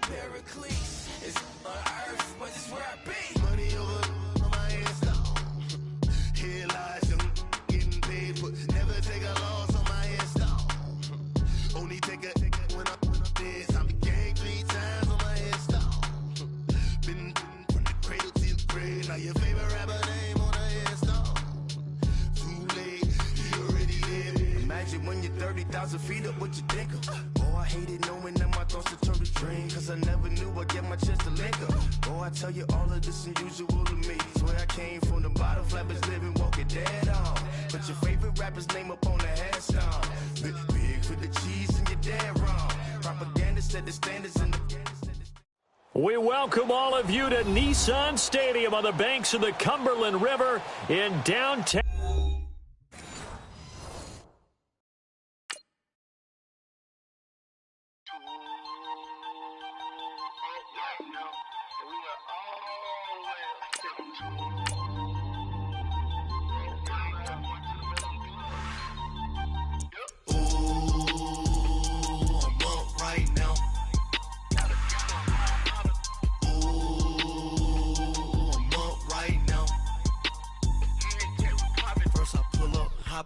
Pericles is on earth, but it's where I be. Money over on my install. Here lies young, getting paid, but never take a loss on my install. Only take a when I'm dead. I be gang 3 times on my install. Been from the cradle to the grave. Now your favorite rapper name on the install. Too late, he already lived. Imagine when you're 30,000 feet up, what you think of? Oh, I hated knowing that my thoughts would turn to dream. Cause I never knew I'd get my chance to link up. Oh, I tell you all of this unusual to me. Swear I came from the bottom, flappers living, walking dead on. But your favorite rapper's name up on the headstone. Big for the cheese and you're dead wrong. Propaganda set the standards in the... We welcome all of you to Nissan Stadium on the banks of the Cumberland River in downtown.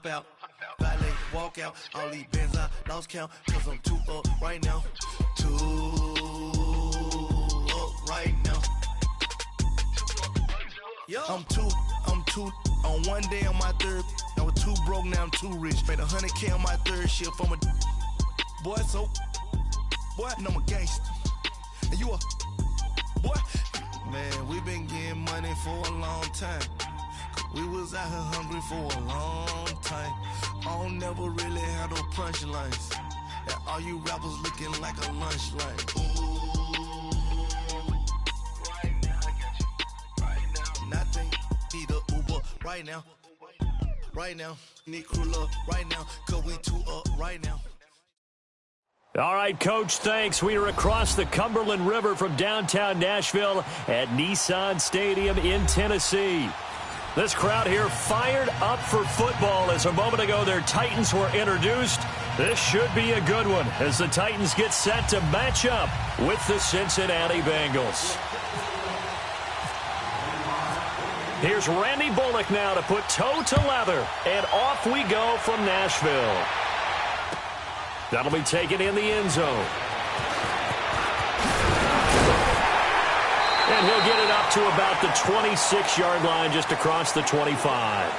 Out, valet, walk out, all these bands I lost count, cause I'm too up right now, too up right now. I'm too, on one day on my third, I was too broke, now I'm too rich, made 100K on my third shift, I'm a boy, so, boy, and I'm a gangster, and you a, boy, man, we been getting money for a long time. We was out here hungry for a long time. I don't never really had no punchlines. And all you rappers looking like a lunch line. Ooh, right now, I got you. Right now. Nothing, need a Uber right now. Right now, need crew love right now. Cause we too up right now. All right, Coach, thanks. We are across the Cumberland River from downtown Nashville at Nissan Stadium in Tennessee. This crowd here fired up for football as a moment ago their Titans were introduced. This should be a good one as the Titans get set to match up with the Cincinnati Bengals. Here's Randy Bullock now to put toe to leather, and off we go from Nashville. That'll be taken in the end zone. And he'll get it up to about the 26-yard line just across the 25.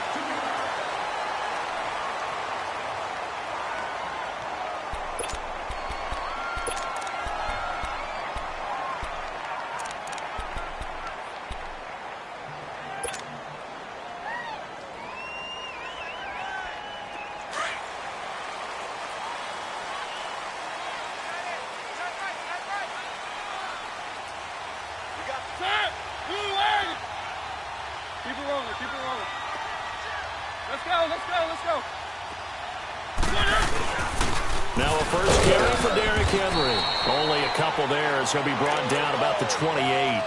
Now a first carry for Derrick Henry. Only a couple there as he'll be brought down about the 28.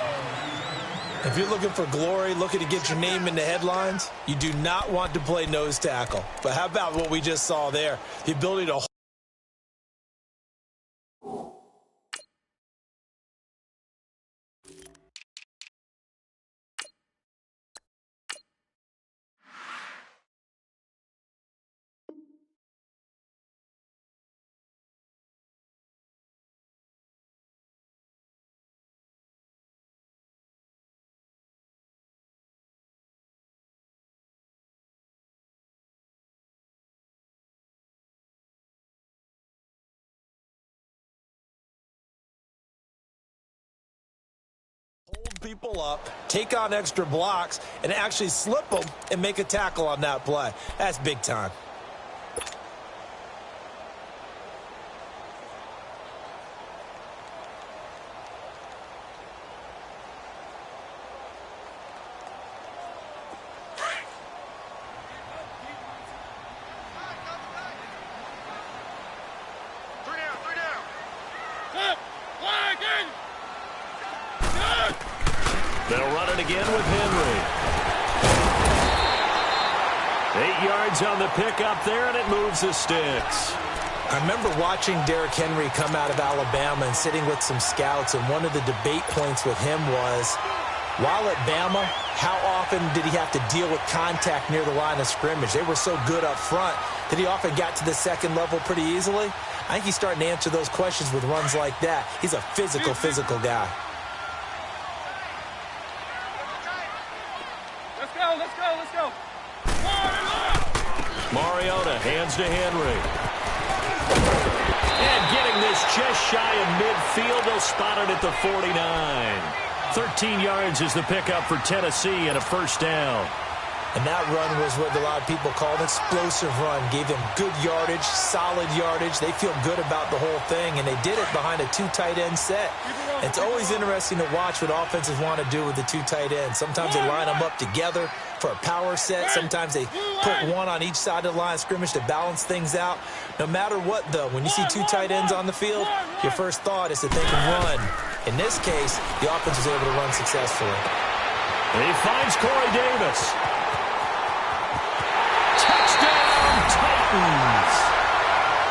If you're looking for glory, looking to get your name in the headlines, you do not want to play nose tackle. But how about what we just saw there? The ability to hold people up, take on extra blocks, and actually slip them and make a tackle on that play. That's big time. They'll run it again with Henry. 8 yards on the pickup there, and it moves the sticks. I remember watching Derrick Henry come out of Alabama and sitting with some scouts, and one of the debate points with him was, while at Bama, how often did he have to deal with contact near the line of scrimmage? They were so good up front that he often got to the second level pretty easily. I think he's starting to answer those questions with runs like that. He's a physical guy. Let's go. Mariota hands to Henry. And getting this just shy of midfield, they'll spot it at the 49. 13 yards is the pickup for Tennessee and a first down. And that run was what a lot of people call an explosive run. Gave them good yardage, solid yardage. They feel good about the whole thing, and they did it behind a 2 tight end set. It's always interesting to watch what offenses want to do with the 2 tight ends. Sometimes they line them up together for a power set. Sometimes they put one on each side of the line of scrimmage to balance things out. No matter what, though, when you see 2 tight ends on the field, your first thought is that they can run. In this case, the offense was able to run successfully. And he finds Corey Davis. Touchdown, Titans.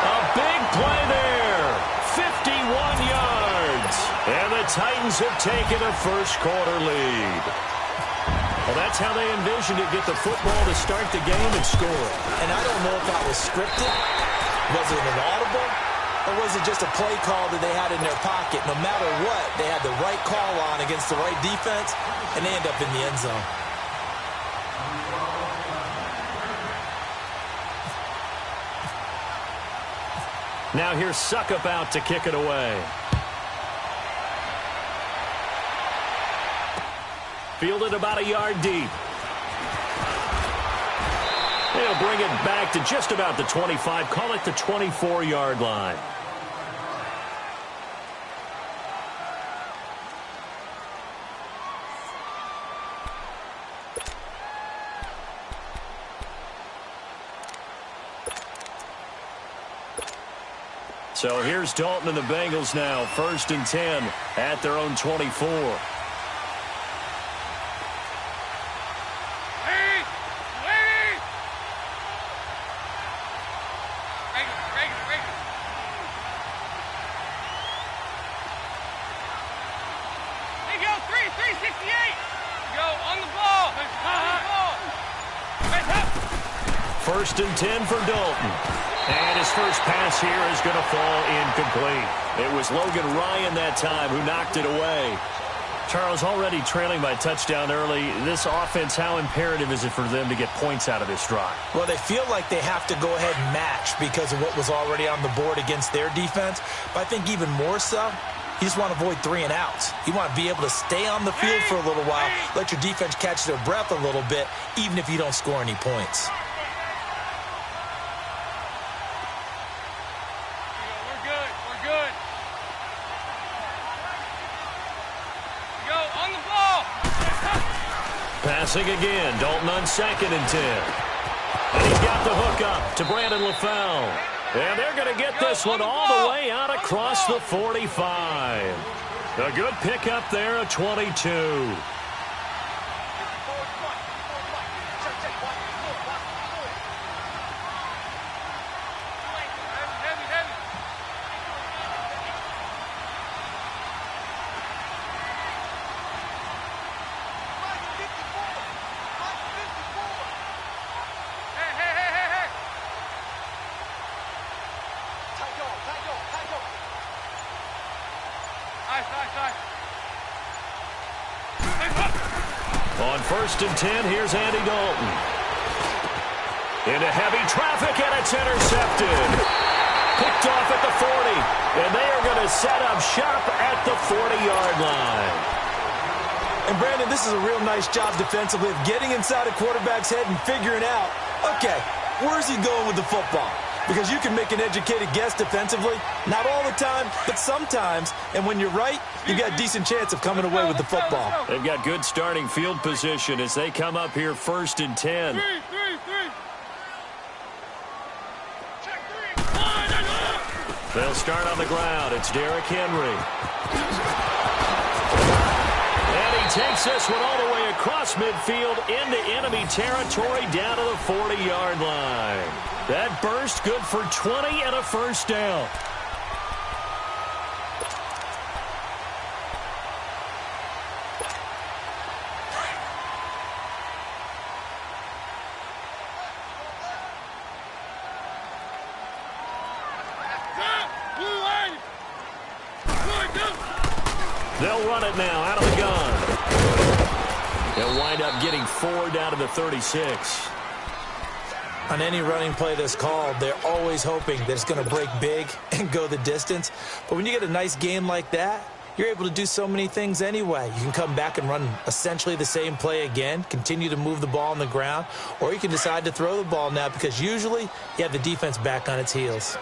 A big play there. 51 yards. And the Titans have taken a first-quarter lead. Well, that's how they envisioned it, get the football to start the game and score. And I don't know if that was scripted. Was it an audible? Or was it just a play call that they had in their pocket? No matter what, they had the right call on against the right defense, and they end up in the end zone. Now here's Suckup out to kick it away. Fielded about a yard deep. They'll bring it back to just about the 25. Call it the 24-yard line. So here's Dalton and the Bengals now. 1st and 10 at their own 24. First and 10 for Dalton. And his first pass here is going to fall incomplete. It was Logan Ryan that time who knocked it away. Charles, already trailing by touchdown early. This offense, how imperative is it for them to get points out of this drive? Well, they feel like they have to go ahead and match because of what was already on the board against their defense. But I think even more so, you just want to avoid 3 and outs. You want to be able to stay on the field for a little while, let your defense catch their breath a little bit, even if you don't score any points. Passing again, Dalton on 2nd and 10. And he's got the hook up to Brandon LaFell. And they're going to get this one all the way out across the 45. A good pickup there at 22. On 1st and 10, here's Andy Dalton. Into heavy traffic, and it's intercepted. Picked off at the 40, and they are going to set up shop at the 40-yard line. And, Brandon, this is a real nice job defensively of getting inside a quarterback's head and figuring out, okay, where's he going with the football? Because you can make an educated guess defensively. Not all the time, but sometimes. And when you're right, you've got a decent chance of coming away with the football. They've got good starting field position as they come up here 1st and 10. They'll start on the ground. It's Derrick Henry. And he takes this one all the way across midfield into enemy territory down to the 40-yard line. That burst good for 20 and a first down. They'll run it now out of the gun. They'll wind up getting 4 down to the 36. On any running play that's called, they're always hoping that it's going to break big and go the distance. But when you get a nice game like that, you're able to do so many things anyway. You can come back and run essentially the same play again, continue to move the ball on the ground, or you can decide to throw the ball now because usually you have the defense back on its heels.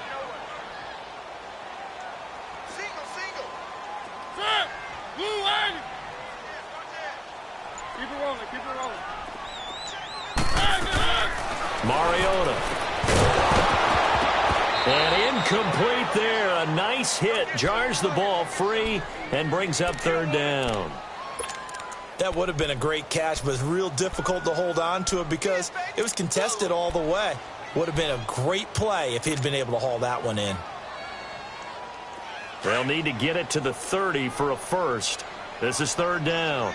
Mariota. And incomplete there. A nice hit. Jars the ball free and brings up third down. That would have been a great catch, but it's real difficult to hold on to it because it was contested all the way. Would have been a great play if he'd been able to haul that one in. They'll need to get it to the 30 for a first. This is third down.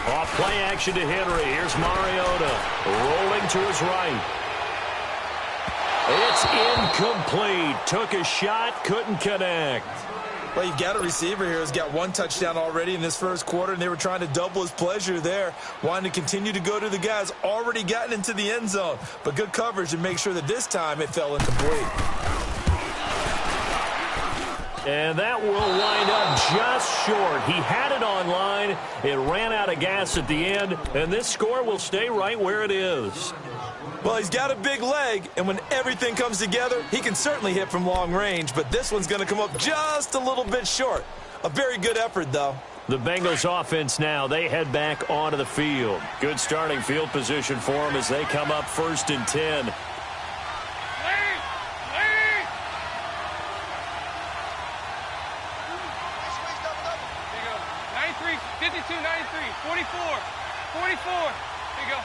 Off play action to Henry. Here's Mariota rolling to his right. It's incomplete. Took a shot, couldn't connect. Well, you've got a receiver here who's got 1 touchdown already in this first quarter, and they were trying to double his pleasure there, wanting to continue to go to the guys already gotten into the end zone. But good coverage to make sure that this time it fell incomplete. And that will wind up just short. He had it on line. It ran out of gas at the end, and this score will stay right where it is. Well, he's got a big leg, and when everything comes together, he can certainly hit from long range, but this one's going to come up just a little bit short. A very good effort, though. The Bengals offense now, they head back onto the field. Good starting field position for them as they come up 1st and 10. 52, 93, 44, 44. Here you go.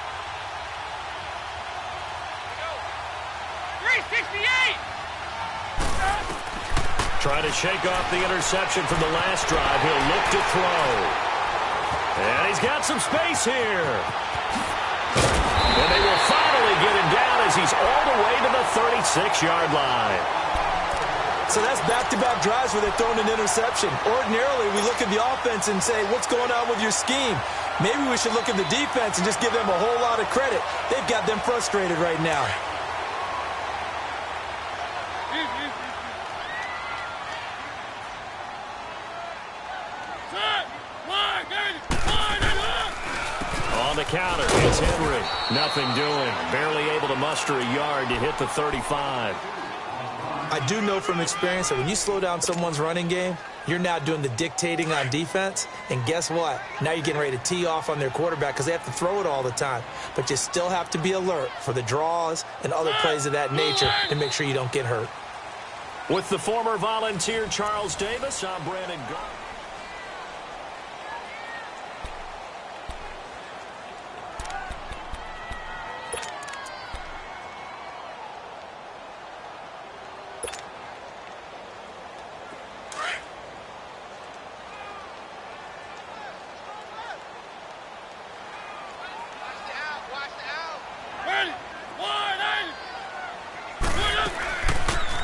368. Trying to shake off the interception from the last drive. He'll look to throw. And he's got some space here. And they will finally get him down as he's all the way to the 36-yard line. So that's back-to-back drives where they're throwing an interception. Ordinarily, we look at the offense and say, what's going on with your scheme? Maybe we should look at the defense and just give them a whole lot of credit. They've got them frustrated right now. On the counter, it's Henry. Nothing doing. Barely able to muster a yard to hit the 35. I do know from experience that when you slow down someone's running game, you're now doing the dictating on defense. And guess what? Now you're getting ready to tee off on their quarterback because they have to throw it all the time. But you still have to be alert for the draws and other plays of that nature to make sure you don't get hurt. With the former Volunteer Charles Davis, I'm Brandon Garner.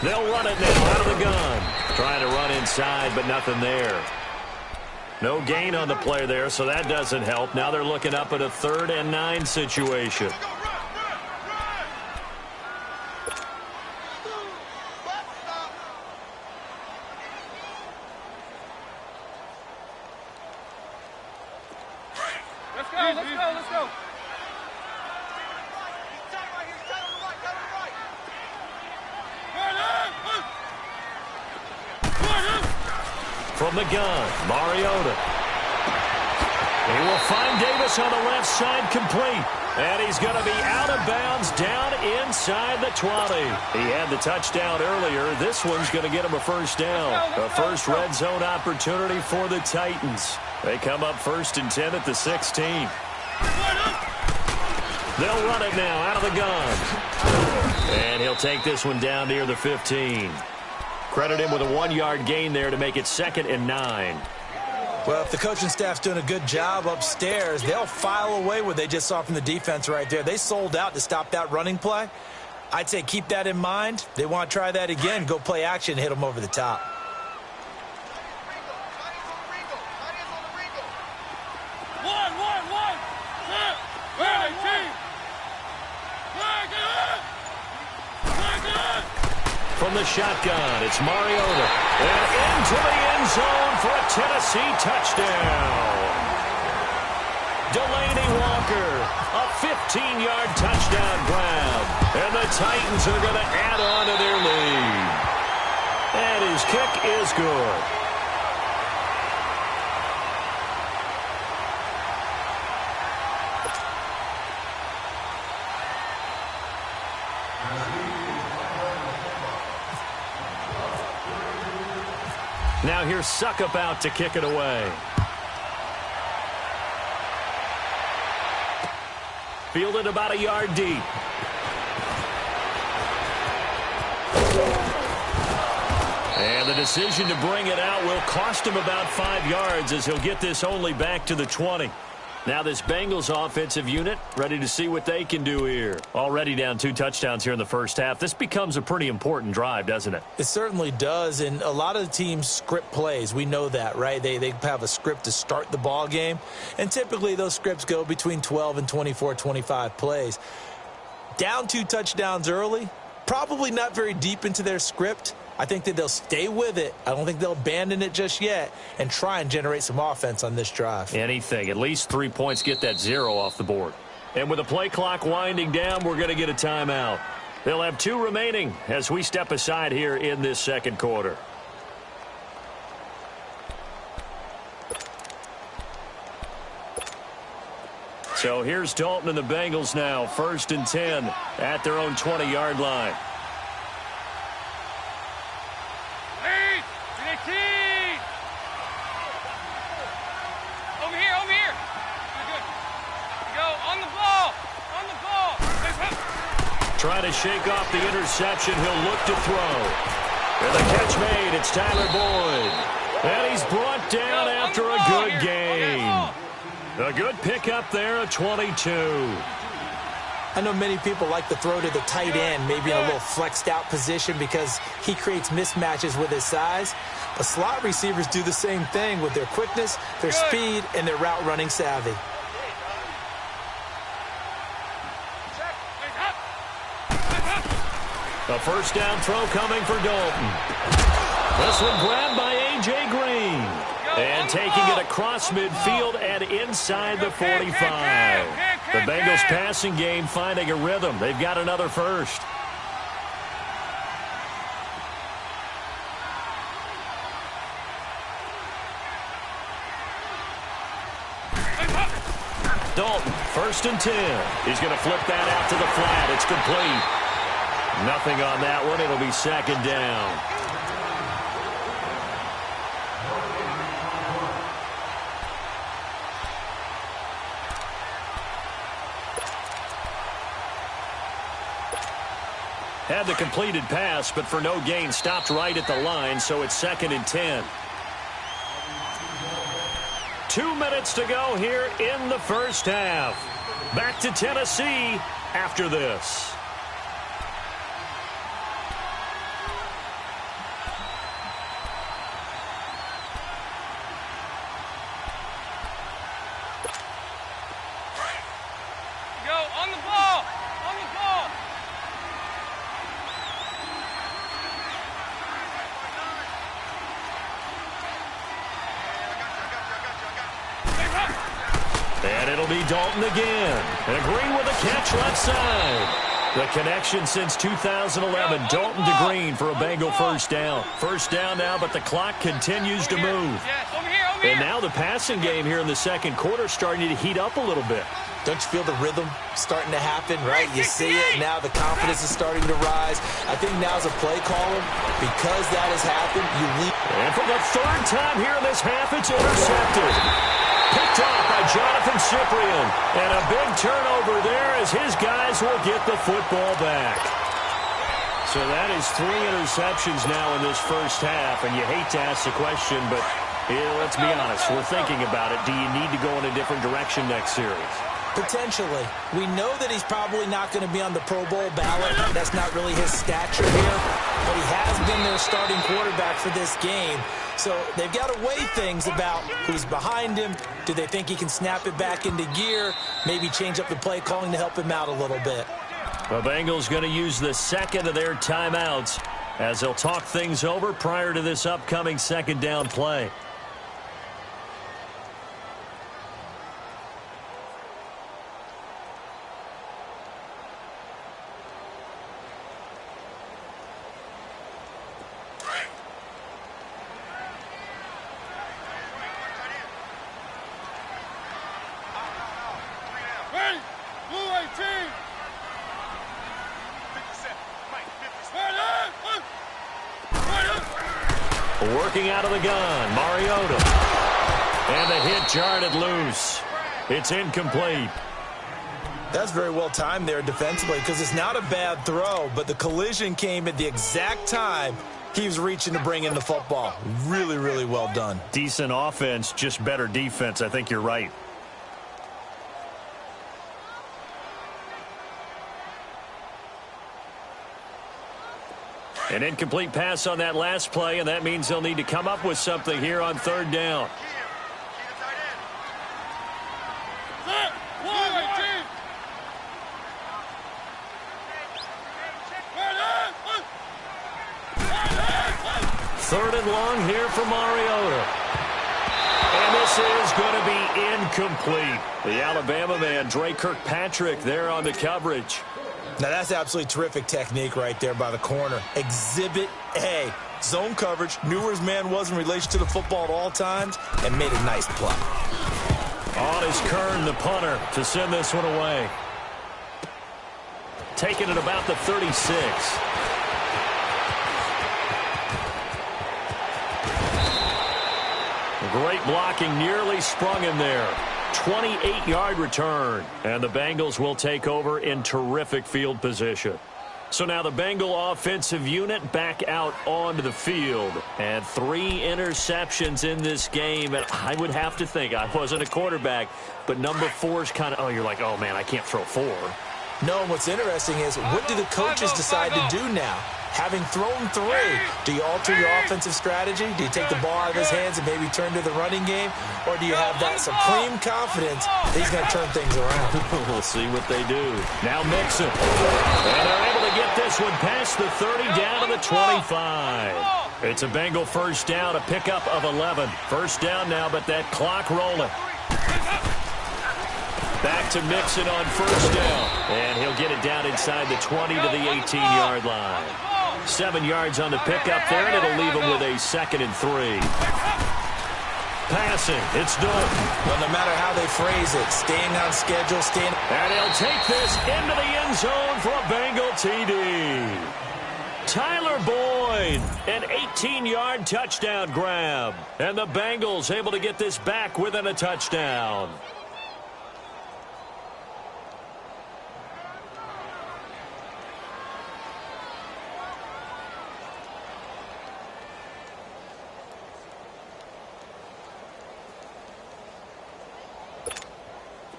They'll run it now out of the gun. Trying to run inside, but nothing there. No gain on the play there, so that doesn't help. Now they're looking up at a 3rd and 9 situation. Let's go, let's go, let's go. From the gun, Mariota. He will find Davis on the left side complete. And he's going to be out of bounds down inside the 20. He had the touchdown earlier. This one's going to get him a first down. A first red zone opportunity for the Titans. They come up 1st and 10 at the 16. They'll run it now out of the gun. And he'll take this one down near the 15. Credit him with a 1-yard gain there to make it 2nd and 9. Well, if the coaching staff's doing a good job upstairs, they'll file away what they just saw from the defense right there. They sold out to stop that running play. I'd say keep that in mind. They want to try that again, go play action, hit them over the top. From the shotgun, it's Mariota. And into the end zone for a Tennessee touchdown. Delaney Walker, a 15-yard touchdown grab. And the Titans are going to add on to their lead. And his kick is good. Now here's Suckup out to kick it away. Fielded about a yard deep. And the decision to bring it out will cost him about 5 yards as he'll get this only back to the 20. Now this Bengals offensive unit ready to see what they can do here. Already down 2 touchdowns here in the first half. This becomes a pretty important drive, doesn't it? It certainly does, and a lot of the teams script plays. We know that, right? They have a script to start the ball game, and typically those scripts go between 12 and 24, 25 plays. Down 2 touchdowns early, probably not very deep into their script. I think that they'll stay with it. I don't think they'll abandon it just yet and try and generate some offense on this drive. Anything. At least 3 points, get that 0 off the board. And with the play clock winding down, we're going to get a timeout. They'll have 2 remaining as we step aside here in this second quarter. So here's Dalton and the Bengals now. 1st and 10 at their own 20-yard line. Trying to shake off the interception. He'll look to throw. And the catch made. It's Tyler Boyd. And he's brought down after a good gain. A good pickup there at 22. I know many people like to throw to the tight end, maybe in a little flexed out position because he creates mismatches with his size. But slot receivers do the same thing with their quickness, their speed, and their route running savvy. A first down throw coming for Dalton. This one grabbed by A.J. Green. And taking it across midfield and inside the 45. The Bengals passing game finding a rhythm. They've got another first. Dalton, 1st and 10. He's going to flip that out to the flat. It's complete. Nothing on that one. It'll be 2nd down. Had the completed pass, but for no gain, stopped right at the line, so it's 2nd and 10. 2 minutes to go here in the first half. Back to Tennessee after this. And it'll be Dalton again. And Green with a catch left side. The connection since 2011. Dalton to Green for a Bengal first down. First down now, but the clock continues to move. And now the passing game here in the second quarter starting to heat up a little bit. Don't you feel the rhythm starting to happen, right? You see it, now the confidence is starting to rise. I think now's a play caller. Because that has happened, you lead. And for the third time here in this half, it's intercepted. Picked off by Jonathan Cyprien. And a big turnover there as his guys will get the football back. So that is 3 interceptions now in this first half. And you hate to ask the question, but let's be honest. We're thinking about it. Do you need to go in a different direction next series? Potentially. We know that he's probably not going to be on the Pro Bowl ballot. That's not really his stature here. But he has been their starting quarterback for this game. So they've got to weigh things about who's behind him. Do they think he can snap it back into gear? Maybe change up the play calling to help him out a little bit. The Bengals going to use the second of their timeouts as they'll talk things over prior to this upcoming second down play. Working out of the gun, Mariota. And the hit jarred it loose. It's incomplete. That's very well timed there defensively because it's not a bad throw, but the collision came at the exact time he was reaching to bring in the football. Really, really well done. Decent offense, just better defense. I think you're right. An incomplete pass on that last play, and that means they'll need to come up with something here on third down. Third and long here for Mariota. And this is going to be incomplete. The Alabama man, Dre Kirkpatrick, there on the coverage. Now, that's absolutely terrific technique right there by the corner. Exhibit A. Zone coverage, knew where his man was in relation to the football at all times, and made a nice play. On is Kern, the punter, to send this one away. Taking it about the 36. Great blocking, nearly sprung him there. 28-yard return, and the Bengals will take over in terrific field position. So now the Bengal offensive unit back out onto the field. And 3 interceptions in this game, and I would have to think, I wasn't a quarterback, but number 4 is kind of, oh, you're like, oh, man, I can't throw 4. No, and what's interesting is, what do the coaches decide to do now? Having thrown 3, do you alter your offensive strategy? Do you take the ball out of his hands and maybe turn to the running game? Or do you have that supreme confidence that he's going to turn things around? We'll see what they do. Now Mixon. And they're able to get this one past the 30 down to the 25. It's a Bengal first down, a pickup of 11. First down now, but that clock rolling. Back to Mixon on first down. And he'll get it down inside the 20 to the 18-yard line. 7 yards on the pickup there, and it'll leave him with a 2nd and 3. Passing, it's Dalton. Well, no matter how they phrase it, staying on schedule, staying... And he'll take this into the end zone for a Bengal TD. Tyler Boyd, an 18-yard touchdown grab. And the Bengals able to get this back within a touchdown.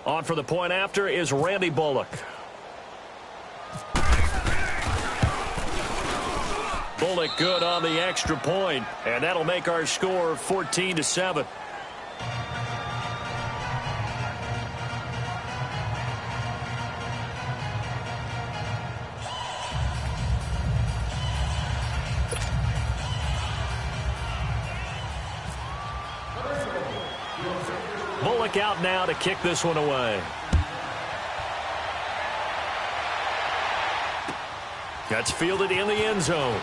On for the point after is Randy Bullock. Bullock good on the extra point, and that'll make our score 14-7. Bullock out now to kick this one away. That's fielded in the end zone.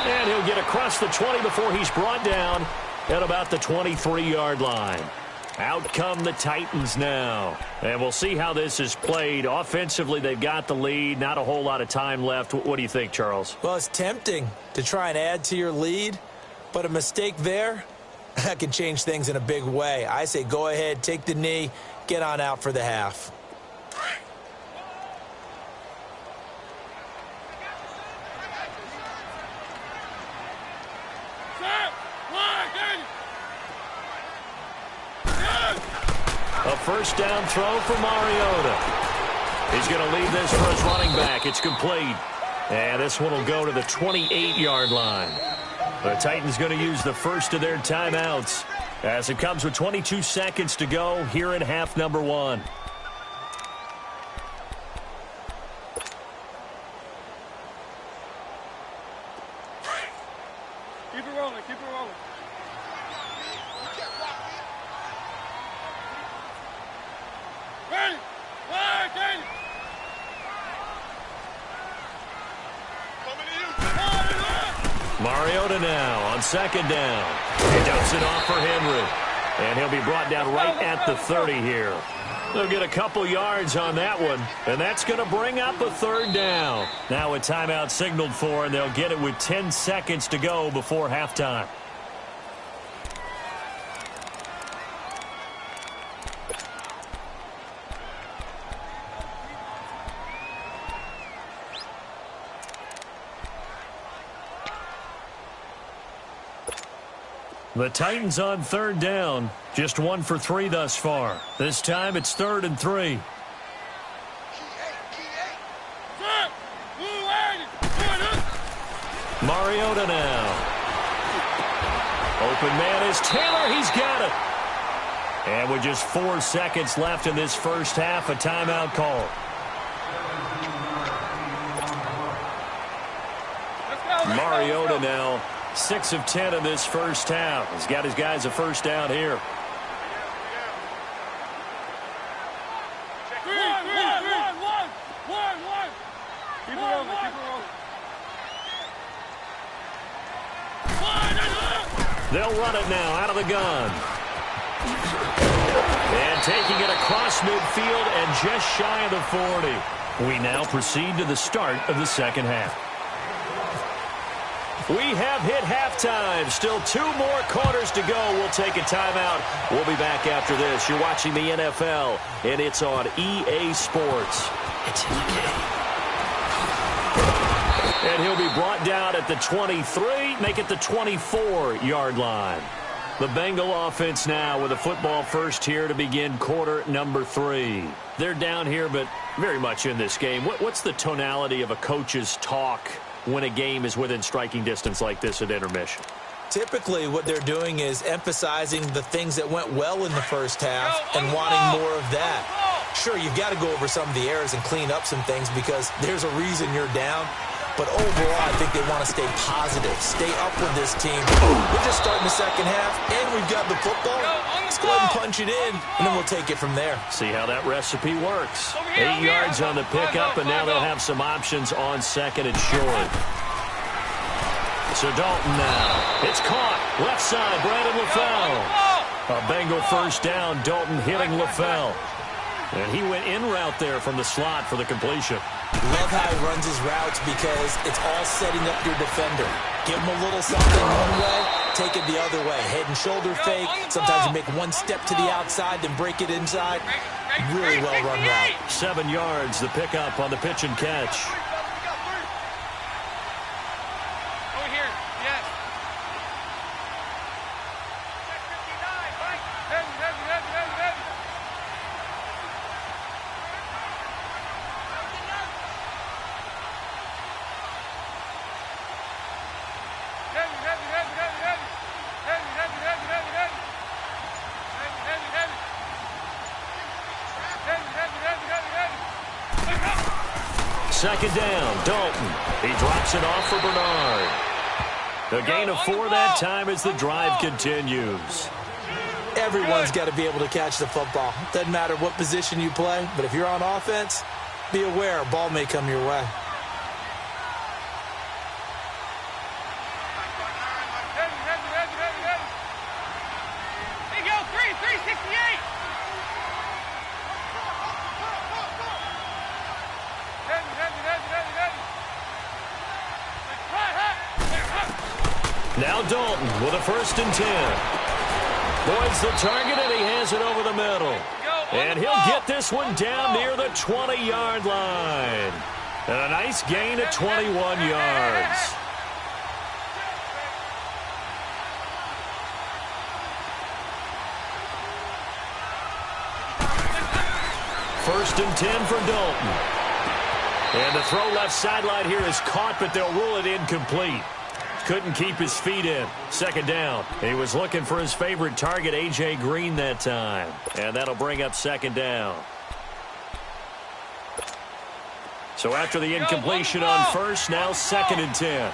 And he'll get across the 20 before he's brought down at about the 23-yard line. Out come the Titans now. And we'll see how this is played. Offensively, they've got the lead. Not a whole lot of time left. What do you think, Charles? Well, it's tempting to try and add to your lead, but a mistake there, that can change things in a big way. I say go ahead, take the knee, get on out for the half. A first down throw for Mariota. He's going to leave this for his running back. It's complete. And this one will go to the 28-yard line. The Titans going to use the first of their timeouts as it comes with 22 seconds to go here in half number 1. Keep it rolling, keep it rolling. Ready? Ready? Mariota now on second down. He dumps it off for Henry. And he'll be brought down right at the 30 here. They'll get a couple yards on that one, and that's going to bring up a third down. Now a timeout signaled for, and they'll get it with 10 seconds to go before halftime. The Titans on third down. Just 1 for 3 thus far. This time it's 3rd and 3. Mariota now. Open man is Taylor. He's got it. And with just 4 seconds left in this first half, a timeout call. Mariota now. 6 of 10 in this first half. He's got his guys a first down here. Keep it rolling, keep it rolling. They'll run it now out of the gun. And taking it across midfield and just shy of the 40. We now proceed to the start of the second half. We have hit halftime. Still 2 more quarters to go. We'll take a timeout. We'll be back after this. You're watching the NFL, and it's on EA Sports. It's in the game. And he'll be brought down at the 23, make it the 24-yard line. The Bengal offense now with a football first here to begin quarter number 3. They're down here, but very much in this game. What's the tonality of a coach's talk when a game is within striking distance like this at intermission? Typically, what they're doing is emphasizing the things that went well in the first half and wanting more of that. Sure, you've got to go over some of the errors and clean up some things because there's a reason you're down. But overall, I think they want to stay positive, stay up with this team. We're just starting the second half, and we've got the football. Let's go ahead and punch it in, and then we'll take it from there. See how that recipe works. 8 yards on the pickup, and now they'll have some options on second and short. So Dalton now. It's caught. Left side, Brandon LaFell. A Bengal first down, Dalton hitting LaFell. And he went in route there from the slot for the completion. Love how he runs his routes because it's all setting up your defender. Give him a little something one way, take it the other way. Head and shoulder fake. Sometimes you make one step to the outside, then break it inside. Really well run route. 7 yards, the pickup on the pitch and catch. Over here, yes. Heavy. Second down, Dalton. He drops it off for Bernard. The gain of 4 that time as the drive continues. Everyone's got to be able to catch the football. Doesn't matter what position you play, but if you're on offense, be aware a ball may come your way. There you go, 368. Now Dalton with a 1st and 10. Boyd's the target, and he has it over the middle. And he'll get this one down near the 20-yard line. And a nice gain of 21 yards. First and 10 for Dalton. And the throw left sideline here is caught, but they'll rule it incomplete. Couldn't keep his feet in. 2nd down. He was looking for his favorite target, A.J. Green, that time. And that'll bring up 2nd down. So after the incompletion on 1st, now 2nd and 10.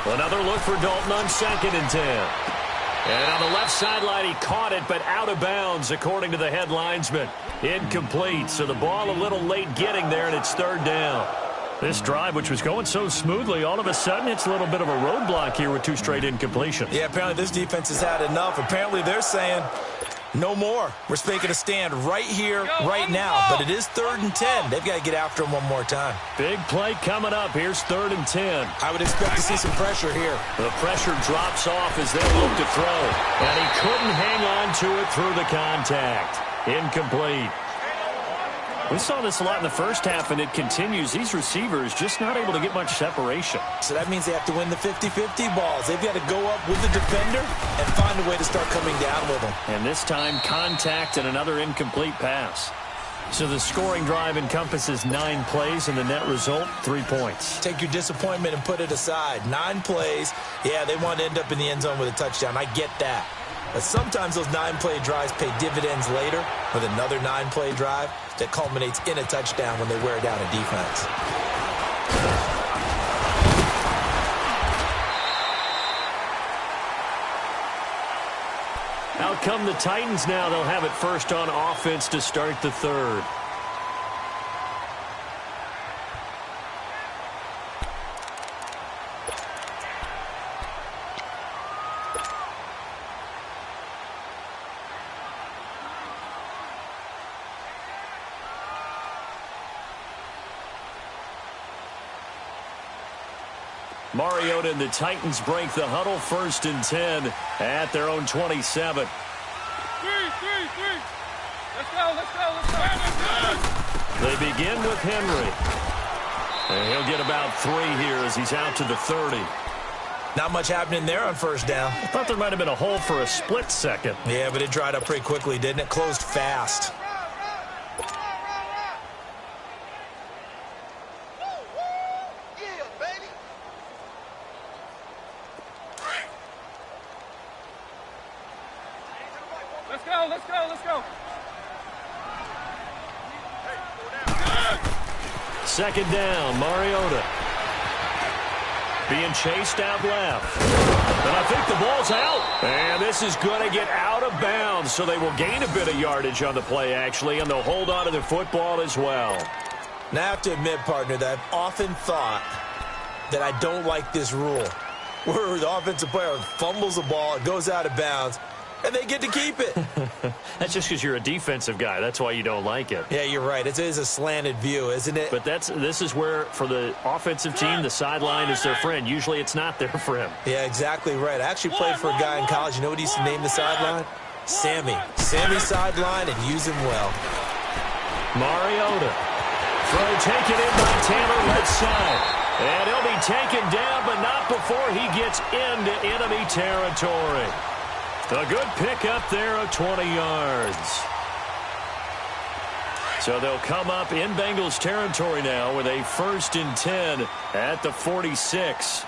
Another look for Dalton on 2nd and 10. And on the left sideline, he caught it, but out of bounds, according to the head linesman. Incomplete, so the ball a little late getting there, and it's 3rd down. This drive, which was going so smoothly, all of a sudden it's a little bit of a roadblock here with 2 straight incompletions. Yeah, apparently this defense has had enough. Apparently they're saying no more. We're making a stand right here, right now. But it is 3rd and 10. They've got to get after him one more time. Big play coming up. Here's 3rd and 10. I would expect to see some pressure here. The pressure drops off as they look to throw. And he couldn't hang on to it through the contact. Incomplete. We saw this a lot in the first half, and it continues. These receivers just not able to get much separation. So that means they have to win the 50-50 balls. They've got to go up with the defender and find a way to start coming down with them. And this time, contact and another incomplete pass. So the scoring drive encompasses 9 plays, and the net result, 3 points. Take your disappointment and put it aside. 9 plays. Yeah, they want to end up in the end zone with a touchdown. I get that. But sometimes those 9-play drives pay dividends later with another 9-play drive that culminates in a touchdown when they wear down a defense. Out come the Titans now. They'll have it first on offense to start the 3rd. Mariota and the Titans break the huddle, 1st and 10 at their own 27. 3. Let's go. They begin with Henry. And he'll get about 3 here as he's out to the 30. Not much happening there on 1st down. I thought there might have been a hole for a split second. Yeah, but it dried up pretty quickly, didn't it? Closed fast. Let's go. 2nd down, Mariota. Being chased out left. And I think the ball's out. And this is going to get out of bounds, so they will gain a bit of yardage on the play, actually, and they'll hold on to the football as well. Now, I have to admit, partner, that I've often thought that I don't like this rule, where the offensive player fumbles the ball, it goes out of bounds, and they get to keep it. That's just because you're a defensive guy. That's why you don't like it. Yeah, you're right. It is a slanted view, isn't it? But this is where, for the offensive team, the sideline is their friend. Usually it's not their friend. Yeah, exactly right. I actually played for a guy in college. You know what he used to name the sideline? Sammy. Sammy sideline, and use him well. Mariota. Throw taken in by Taylor, left side. And he'll be taken down, but not before he gets into enemy territory. A good pickup there of 20 yards. So they'll come up in Bengals territory now with a 1st and 10 at the 46.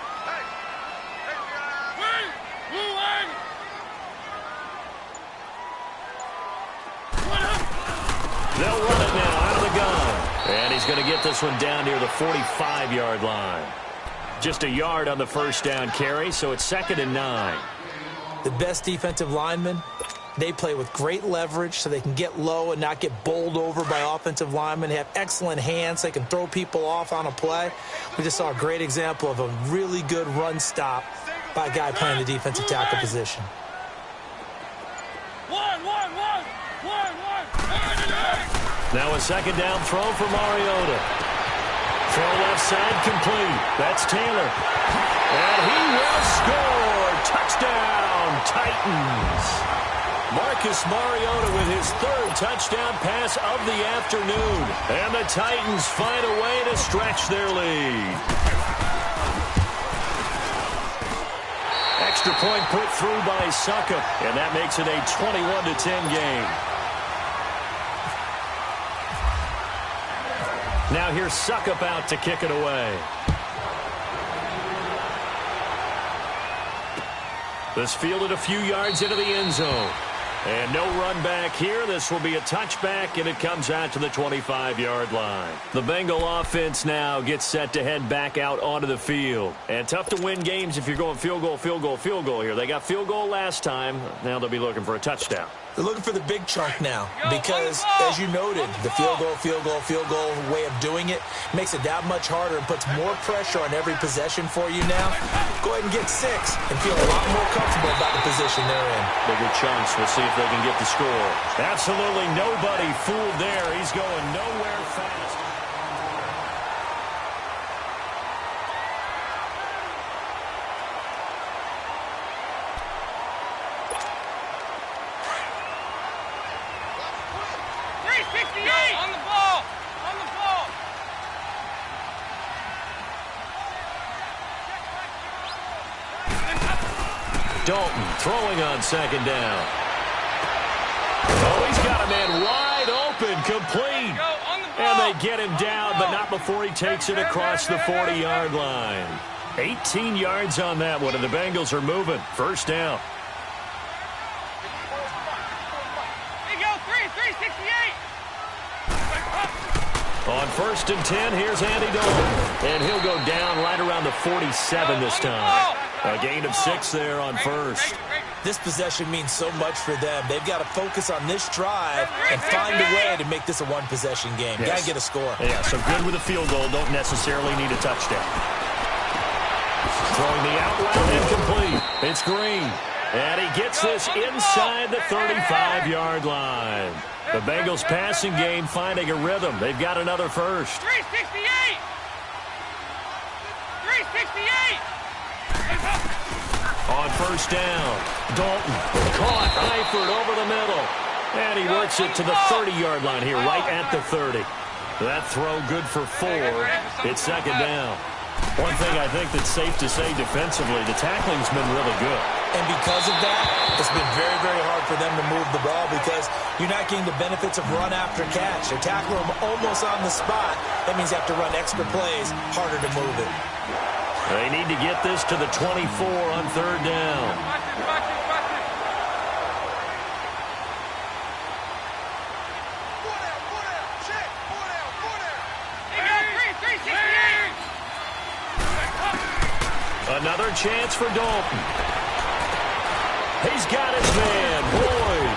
They'll run it now out of the gun. And he's going to get this one down near the 45-yard line. Just a yard on the 1st down carry, so it's 2nd and 9. The best defensive lineman They play with great leverage so they can get low and not get bowled over by offensive linemen. They have excellent hands. They can throw people off on a play. We just saw a great example of a really good run stop by a guy playing the defensive tackle position. Now a second down throw for Mariota. Throw left side complete. That's Taylor. And he will score. Touchdown, Titans. Marcus Mariota with his third touchdown pass of the afternoon. And the Titans find a way to stretch their lead. Extra point put through by Suckup. And that makes it a 21-10 game. Now here's Suckup out to kick it away. This fielded a few yards into the end zone. And no run back here. This will be a touchback, and it comes out to the 25-yard line. The Bengal offense now gets set to head back out onto the field. And tough to win games if you're going field goal, field goal, field goal here. They got field goal last time. Now they'll be looking for a touchdown. They're looking for the big chunk now because, as you noted, the field goal way of doing it makes it that much harder and puts more pressure on every possession for you now. Go ahead and get 6 and feel a lot more comfortable about the position they're in. Bigger chunks. We'll see if they can get the score. Absolutely nobody fooled there. He's going nowhere fast. On the ball! On the ball! Dalton throwing on second down. Oh, he's got a man wide open, complete. And they get him down, but not before he takes it across the 40-yard line. 18 yards on that one, and the Bengals are moving. First down. There you go, 368. On 1st and 10, here's Andy Dalton. And he'll go down right around the 47 this time. A gain of 6 there on first. This possession means so much for them. They've got to focus on this drive and find a way to make this a one-possession game. Yes. Got to get a score. Yeah, so good with a field goal. Don't necessarily need a touchdown. Throwing the out route and complete. It's Green. And he gets this inside the 35-yard line. The Bengals passing game finding a rhythm. They've got another first. 368! 368! On first down, Dalton caught Eifert over the middle. And he works it to the 30-yard line here, right at the 30. That throw good for 4. It's second down. One thing I think that's safe to say defensively, the tackling's been really good. And because of that, it's been very, very hard for them to move the ball because you're not getting the benefits of run after catch. They tackle them almost on the spot. That means you have to run extra plays, harder to move it. They need to get this to the 24 on third down. Another chance for Dalton. He's got his man, Boyd.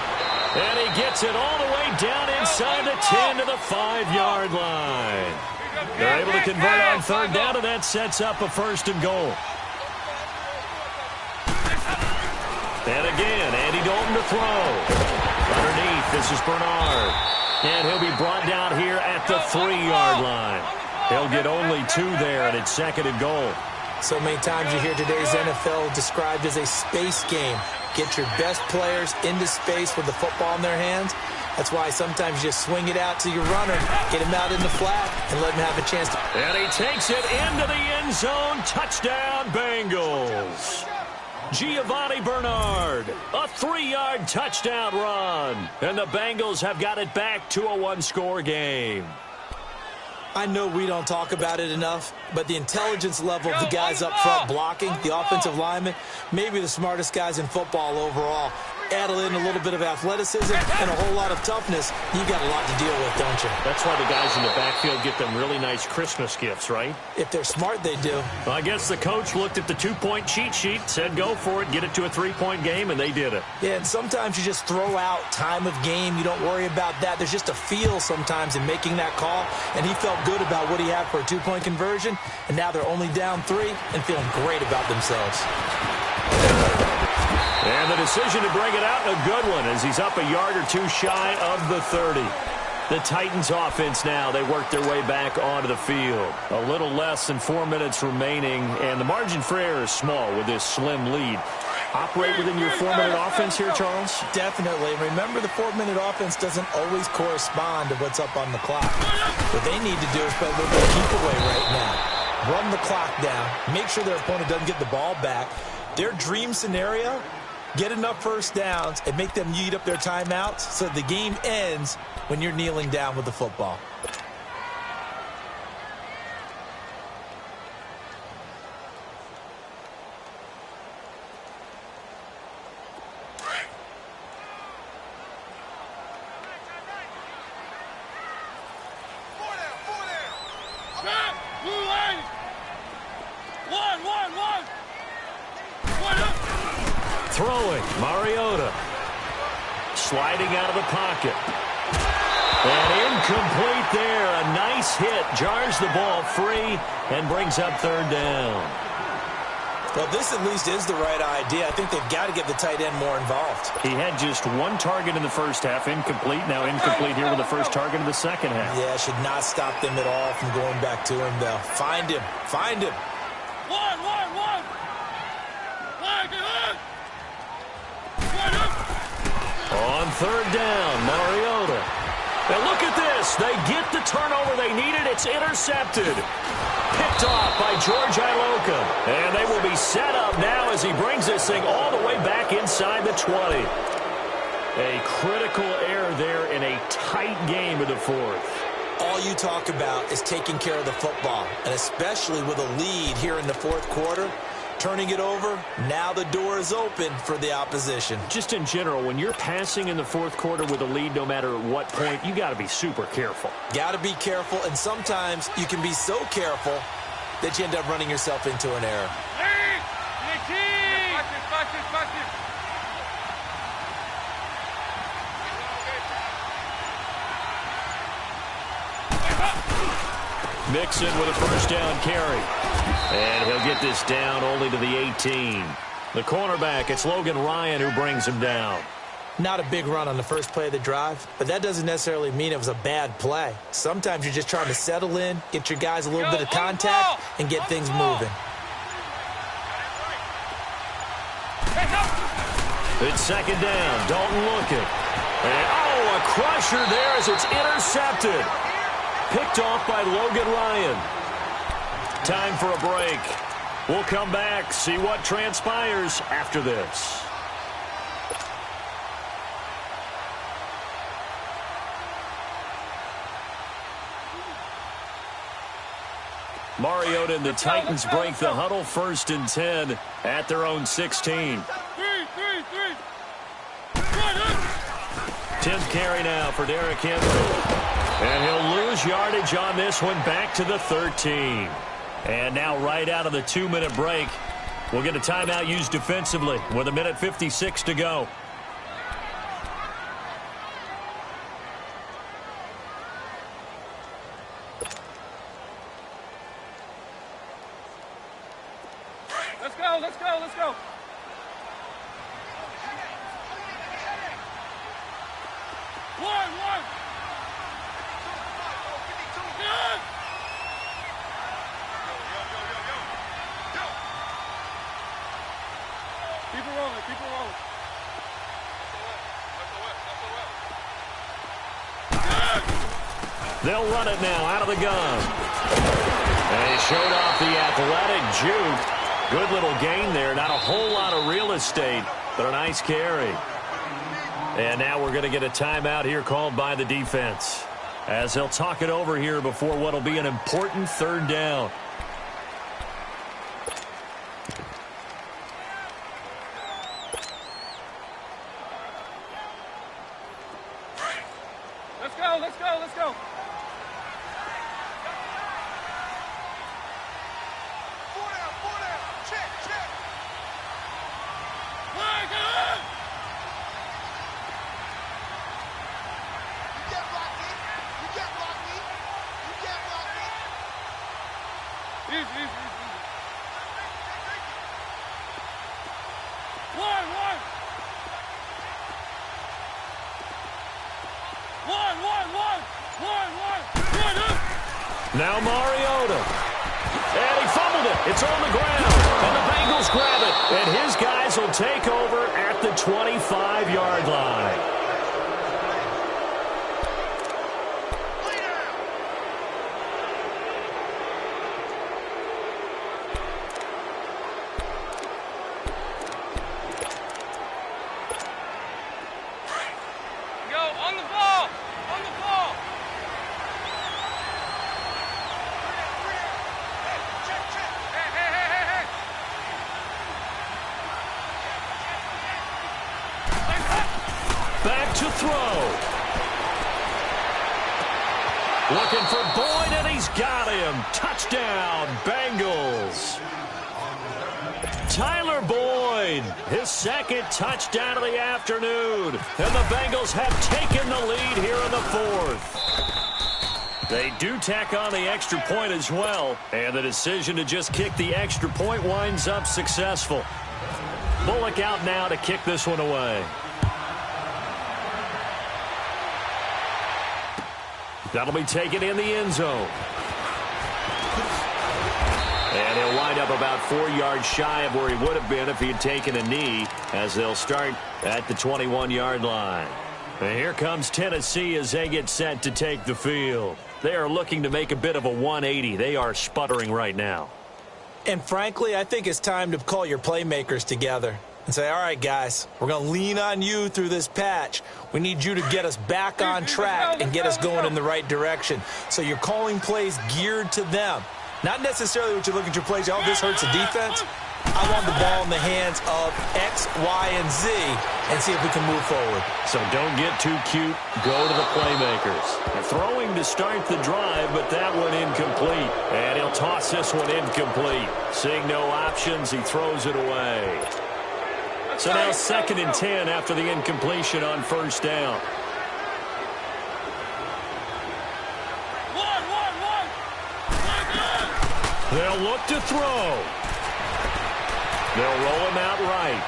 And he gets it all the way down inside the 10 to the 5-yard line. They're able to convert on third down, and that sets up a 1st and goal. And again, Andy Dalton to throw. Underneath, this is Bernard. And he'll be brought down here at the 3-yard line. He'll get only 2 there, and it's 2nd and goal. So many times you hear today's NFL described as a space game. Get your best players into space with the football in their hands. That's why sometimes you just swing it out to your runner, get him out in the flat, and let him have a chance to... And he takes it into the end zone. Touchdown, Bengals. Giovanni Bernard, a 3-yard touchdown run. And the Bengals have got it back to a 1-score game. I know we don't talk about it enough, but the intelligence level of the guys up front blocking, the offensive linemen, maybe the smartest guys in football overall. add in a little bit of athleticism and a whole lot of toughness, you got a lot to deal with, don't you? That's why the guys in the backfield get them really nice Christmas gifts, right? If they're smart, they do. Well, I guess the coach looked at the two-point cheat sheet, said go for it, get it to a three-point game, and they did it. Yeah, and sometimes you just throw out time of game. You don't worry about that. There's just a feel sometimes in making that call, and he felt good about what he had for a two-point conversion, and now they're only down 3 and feeling great about themselves. And the decision to bring it out, a good one, as he's up a yard or two shy of the 30. The Titans offense now, they work their way back onto the field. A little less than 4 minutes remaining, and the margin for error is small with this slim lead. Operate within your 4-minute offense here, Charles? Definitely. Remember, the 4-minute offense doesn't always correspond to what's up on the clock. What they need to do is play a little bit of keep away right now. Run the clock down. Make sure their opponent doesn't get the ball back. Their dream scenario, get enough first downs and make them eat up their timeouts so the game ends when you're kneeling down with the football. Throwing, Mariota. Sliding out of the pocket. And incomplete there. A nice hit. Jars the ball free and brings up third down. Well, this at least is the right idea. I think they've got to get the tight end more involved. He had just one target in the first half. Incomplete. Now incomplete here with the first target in the second half. Yeah, should not stop them at all from going back to him, though. Find him. Find him. One. On third down, Mariota. Now look at this. They get the turnover they needed. It's intercepted. Picked off by George Iloka. And they will be set up now as he brings this thing all the way back inside the 20. A critical error there in a tight game in the fourth. All you talk about is taking care of the football, and especially with a lead here in the fourth quarter. Turning it over, now the door is open for the opposition. Just in general, when you're passing in the fourth quarter with a lead, no matter what point, you got to be super careful. Got to be careful, and sometimes you can be so careful that you end up running yourself into an error. Mixon with a first down carry. And he'll get this down only to the 18. The cornerback, it's Logan Ryan who brings him down. Not a big run on the first play of the drive, but that doesn't necessarily mean it was a bad play. Sometimes you're just trying to settle in, get your guys a little bit of contact, and get things moving. It's second down. Dalton looking. And, a crusher there as it's intercepted. Picked off by Logan Ryan. Time for a break. We'll come back, see what transpires after this. Mariota and the Titans break the huddle, 1st and 10 at their own 16. 10th carry now for Derrick Henry. And he'll lose yardage on this one, back to the 13. And now right out of the 2-minute break, we'll get a timeout used defensively with 1:56 to go. Let's go. One. Keep it rolling. They'll run it now out of the gun. And he showed off the athletic juke. Good little gain there. Not a whole lot of real estate, but a nice carry. And now we're going to get a timeout here called by the defense, as they'll talk it over here before what will be an important third down. Now Mariota. And he fumbled it. It's on the ground. And the Bengals grab it. And his guys will take over at the 25-yard line. Back to throw. Looking for Boyd, and he's got him. Touchdown, Bengals. Tyler Boyd, his second touchdown of the afternoon. And the Bengals have taken the lead here in the fourth. They do tack on the extra point as well. And the decision to just kick the extra point winds up successful. Bullock out now to kick this one away. That'll be taken in the end zone. And he'll wind up about 4 yards shy of where he would have been if he had taken a knee, as they'll start at the 21-yard line. And here comes Tennessee as they get set to take the field. They are looking to make a bit of a 180. They are sputtering right now. And frankly, I think it's time to call your playmakers together and say, all right, guys, we're going to lean on you through this patch. We need you to get us back on track and get us going in the right direction. So you're calling plays geared to them. Not necessarily what you look at your plays, oh, this hurts the defense. I want the ball in the hands of X, Y, and Z and see if we can move forward. So don't get too cute. Go to the playmakers. They're throwing to start the drive, but that one incomplete. And he'll toss this one incomplete. Seeing no options, he throws it away. So now 2nd and 10 after the incompletion on first down. They'll look to throw. They'll roll him out right.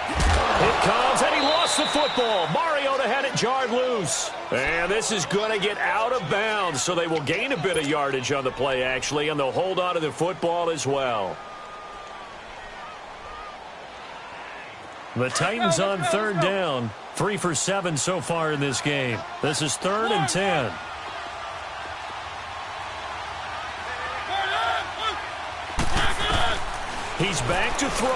It comes, and he lost the football. Mariota had it jarred loose. And this is going to get out of bounds, so they will gain a bit of yardage on the play, actually, and they'll hold on to the football as well. The Titans on 3rd down. 3 for 7 so far in this game. This is 3rd and 10. He's back to throw.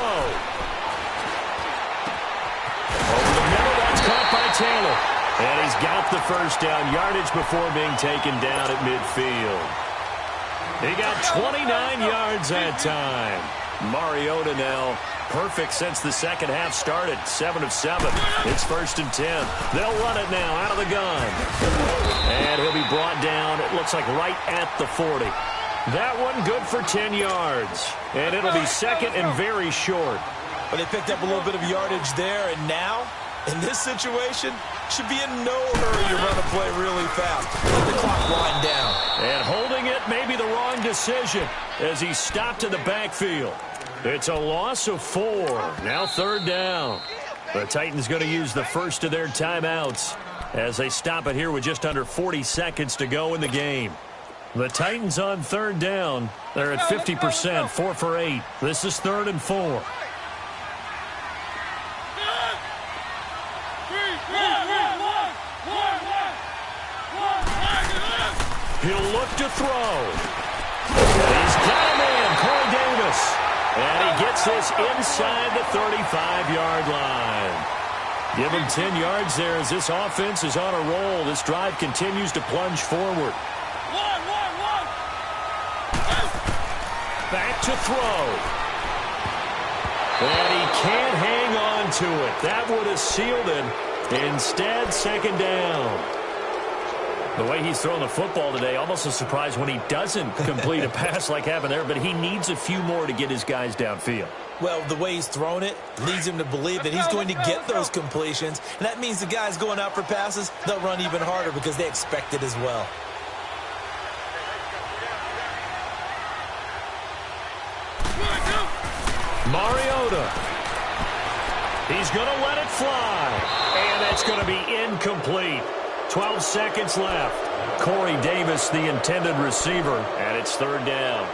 Over the middle, that's caught by Taylor. And he's got the first down yardage before being taken down at midfield. He got 29 yards that time. Mariota now perfect since the second half started. 7 of 7. It's 1st and 10. They'll run it now out of the gun. And he'll be brought down, it looks like right at the 40. That one good for 10 yards. And it'll be 2nd and very short. But they picked up a little bit of yardage there, and now, in this situation, should be in no hurry to run a play really fast. Let the clock wind down. And holding it may be the wrong decision as he stopped in the backfield. It's a loss of 4. Now 3rd down. The Titans going to use the first of their timeouts as they stop it here with just under 40 seconds to go in the game. The Titans on 3rd down. They're at 50%, 4 for 8. This is 3rd and 4. He'll look to throw. He's got a man, Corey Davis. And he gets this inside the 35-yard line. Give him 10 yards there as this offense is on a roll. This drive continues to plunge forward. Back to throw. And he can't hang on to it. That would have sealed it. Instead, 2nd down. The way he's throwing the football today, almost a surprise when he doesn't complete a pass like happened there, but he needs a few more to get his guys downfield. Well, the way he's thrown it leads him to believe that he's going to get those completions, and that means the guys going out for passes, they'll run even harder because they expect it as well. Mariota. He's going to let it fly, and that's going to be incomplete. 12 seconds left. Corey Davis, the intended receiver, and it's third down.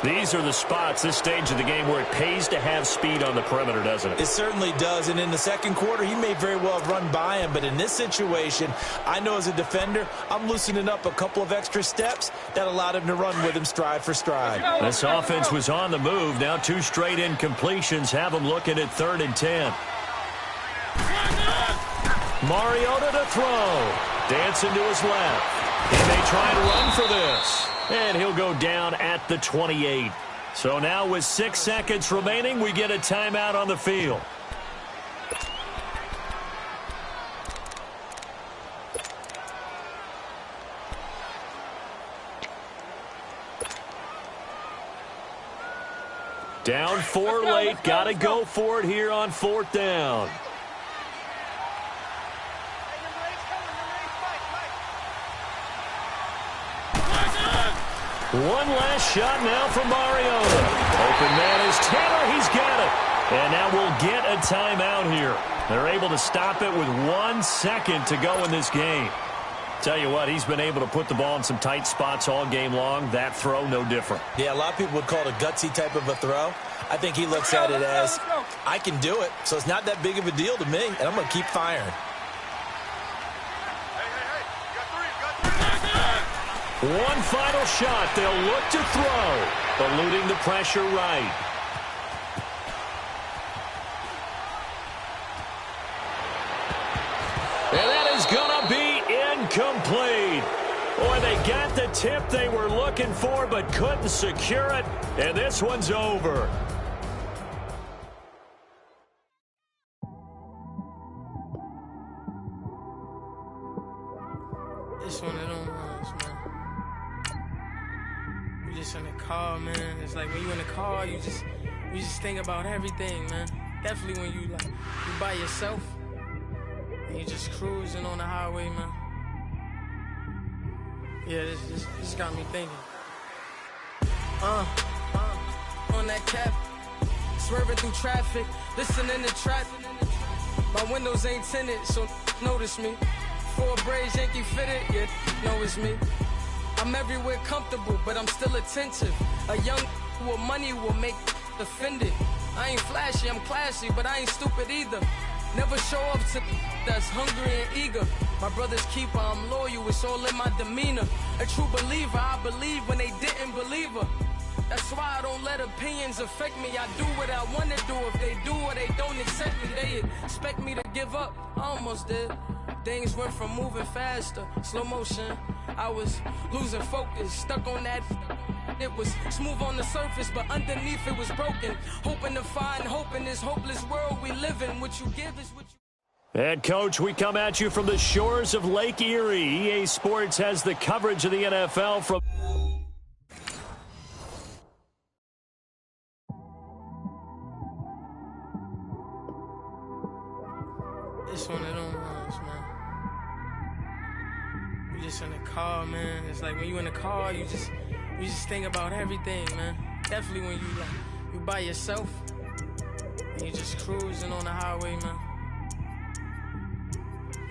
These are the spots, this stage of the game, where it pays to have speed on the perimeter, doesn't it? It certainly does, and in the second quarter, he may very well have run by him, but in this situation, I know as a defender, I'm loosening up a couple of extra steps that allowed him to run with him stride for stride. This offense was on the move. Now 2 straight incompletions have them looking at 3rd and 10. Mariota to throw. Dancing to his left. He may try and run for this. And he'll go down at the 28. So now with 6 seconds remaining, we get a timeout on the field. Down 4 late. Got to go for it here on 4th down. One last shot now from Mariota. Open man is Taylor. He's got it. And now we'll get a timeout here. They're able to stop it with 1 second to go in this game. Tell you what, he's been able to put the ball in some tight spots all game long. That throw, no different. Yeah, a lot of people would call it a gutsy type of a throw. I think he looks at it as, I can do it, so it's not that big of a deal to me, and I'm going to keep firing. One final shot. They'll look to throw. Eluding the pressure right. And that is going to be incomplete. Boy, they got the tip they were looking for but couldn't secure it. And this one's over. It's one of them ones, man. You just in the car, man. It's like when you in the car, you just think about everything, man. Definitely when you by yourself and you just cruising on the highway, man. Yeah, this got me thinking. On that cap, swerving through traffic, listening to traffic. My windows ain't tinted, so notice me. 4 braids, Yankee fitted, yeah, know it's me. I'm everywhere comfortable, but I'm still attentive. A young with money will make offended. I ain't flashy, I'm classy, but I ain't stupid either. Never show up to that's hungry and eager. My brother's keeper, I'm loyal, it's all in my demeanor. A true believer, I believe when they didn't believe her. That's why I don't let opinions affect me. I do what I want to do. If they do or they don't accept me, they expect me to give up. I almost did. Things went from moving faster, slow motion. I was losing focus, stuck on that. It was smooth on the surface, but underneath it was broken. Hoping to find hope in this hopeless world we live in. What you give is what you... And, Coach, we come at you from the shores of Lake Erie. EA Sports has the coverage of the NFL from... It's one of them ones, man. You just in the car, man. It's like when you in the car, you just think about everything, man. Definitely when you by yourself and you just cruising on the highway, man.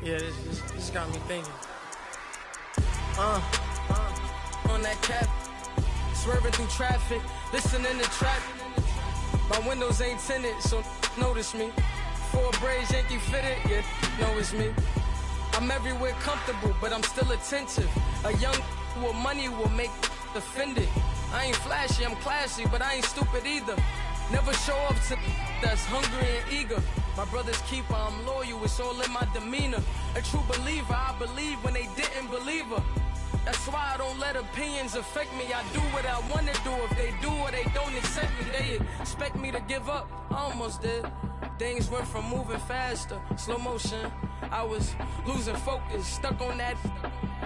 Yeah, this got me thinking. On that cap, swerving through traffic, listening to traffic. My windows ain't tinted, so notice me. 4 braids, Yankee fitted, yeah, know it's me. I'm everywhere comfortable, but I'm still attentive. A young with money will make offended. I ain't flashy, I'm classy, but I ain't stupid either. Never show up to that's hungry and eager. My brother's keeper, I'm loyal, it's all in my demeanor. A true believer, I believe when they didn't believe her. That's why I don't let opinions affect me. I do what I want to do. If they do or they don't accept me, they expect me to give up. I almost did. Things went from moving faster, slow motion. I was losing focus, stuck on that.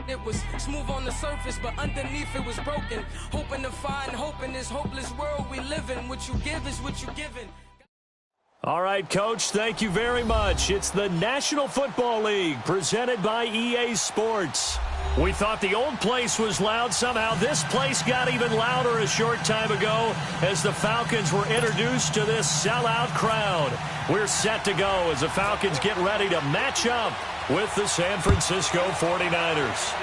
It was smooth on the surface, but underneath it was broken. Hoping to find hope in this hopeless world we live in. What you give is what you given. All right, Coach, thank you very much. It's the National Football League presented by EA Sports. We thought the old place was loud. Somehow this place got even louder a short time ago as the Falcons were introduced to this sellout crowd. We're set to go as the Falcons get ready to match up with the San Francisco 49ers.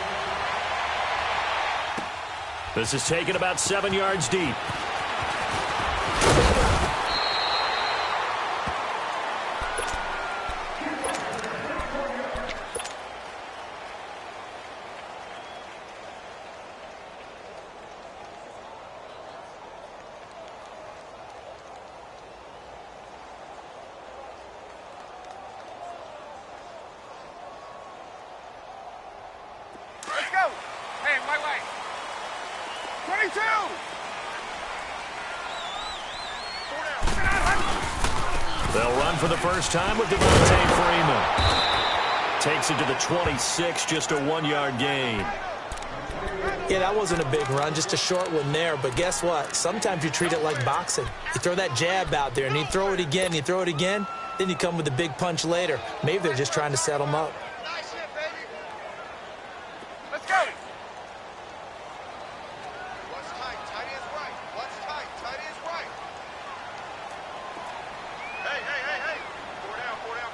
This is taken about 7 yards deep. Let's go. Hey, white. 22. They'll run for the first time with Devontae Freeman. Takes it to the 26, just a 1-yard gain. Yeah, that wasn't a big run, just a short one there. But guess what? Sometimes you treat it like boxing. You throw that jab out there, and you throw it again, then you come with a big punch later. Maybe they're just trying to set them up. Nice hit, baby. Let's go. What's tight? Tight is right. What's tight? Tight is right. Hey.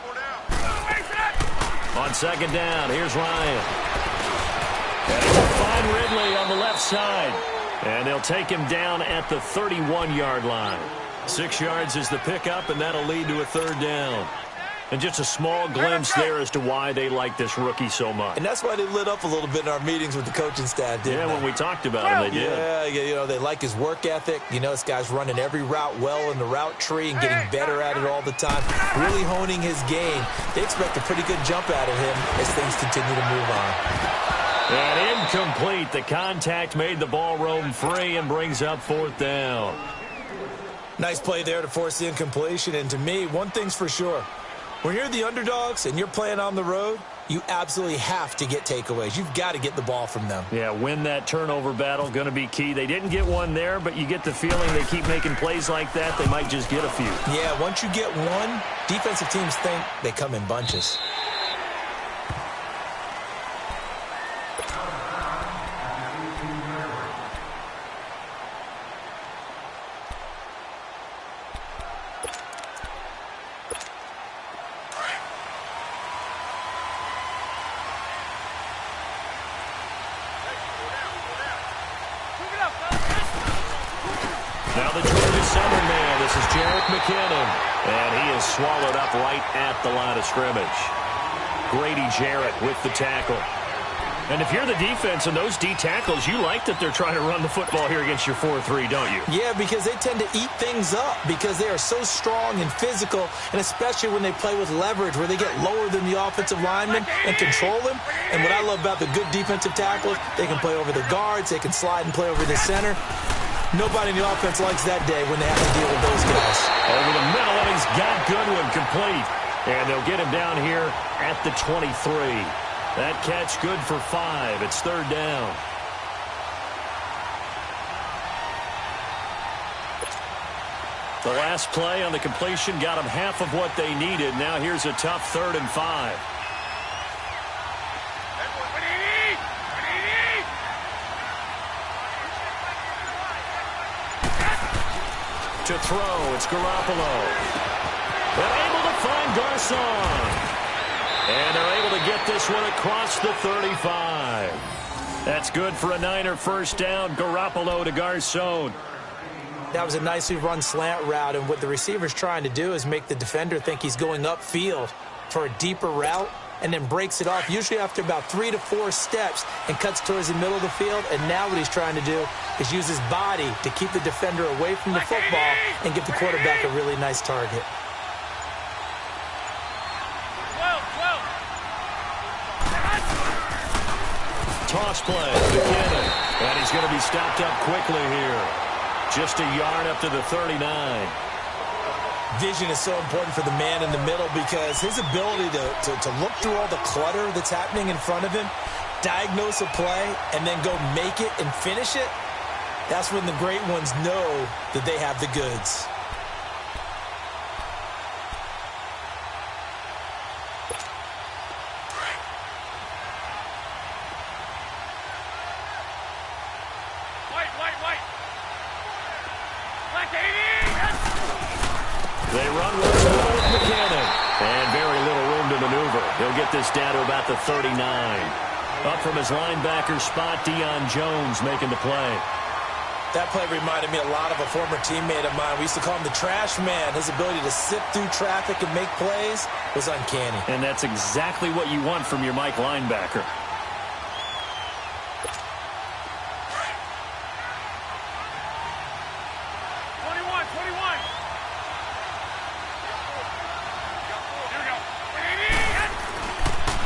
Four down. On second down, here's Ryan. And he'll find Ridley on the left side. And they'll take him down at the 31-yard line. 6 yards is the pickup, and that'll lead to a third down. And just a small glimpse there as to why they like this rookie so much. And that's why they lit up a little bit in our meetings with the coaching staff, didn't they? When we talked about him, they did. Yeah, you know, they like his work ethic. You know, this guy's running every route well in the route tree and getting better at it all the time, really honing his game. They expect a pretty good jump out of him as things continue to move on. And incomplete. The contact made the ball roam free and brings up fourth down. Nice play there to force the incompletion. And to me, one thing's for sure. When you're the underdogs and you're playing on the road, you absolutely have to get takeaways. You've got to get the ball from them. Yeah, win that turnover battle, going to be key. They didn't get one there, but you get the feeling they keep making plays like that, they might just get a few. Yeah, once you get one, defensive teams think they come in bunches. And he is swallowed up right at the line of scrimmage. Grady Jarrett with the tackle. And if you're the defense and those D tackles, you like that they're trying to run the football here against your 4-3, don't you? Yeah, because they tend to eat things up because they are so strong and physical, and especially when they play with leverage where they get lower than the offensive lineman and control them. And what I love about the good defensive tackles, they can play over the guards, they can slide and play over the center. Nobody in the offense likes that day when they have to deal with those guys. Over the middle, and he's got Goodwin complete. And they'll get him down here at the 23. That catch good for 5. It's third down. The last play on the completion got them half of what they needed. Now here's a tough 3rd and 5. To throw, it's Garoppolo. They're able to find Garcon. And they're able to get this one across the 35. That's good for a Niner first down. Garoppolo to Garcon. That was a nicely run slant route, and what the receiver's trying to do is make the defender think he's going upfield for a deeper route, and then breaks it off, usually after about 3 to 4 steps, and cuts towards the middle of the field. And now what he's trying to do is use his body to keep the defender away from the football and give the quarterback a really nice target. Toss play, McKinnon, and he's going to be stopped up quickly here. Just a yard up to the 39. Vision is so important for the man in the middle because his ability to look through all the clutter that's happening in front of him, diagnose a play, and then go make it and finish it, that's when the great ones know that they have the goods. They run once more with McKinnon. And very little room to maneuver. He'll He'll get this down to about the 39. Up from his linebacker spot, Deion Jones making the play. That play reminded me a lot of a former teammate of mine. We used to call him the trash man. His ability to sift through traffic and make plays was uncanny. And that's exactly what you want from your Mike linebacker.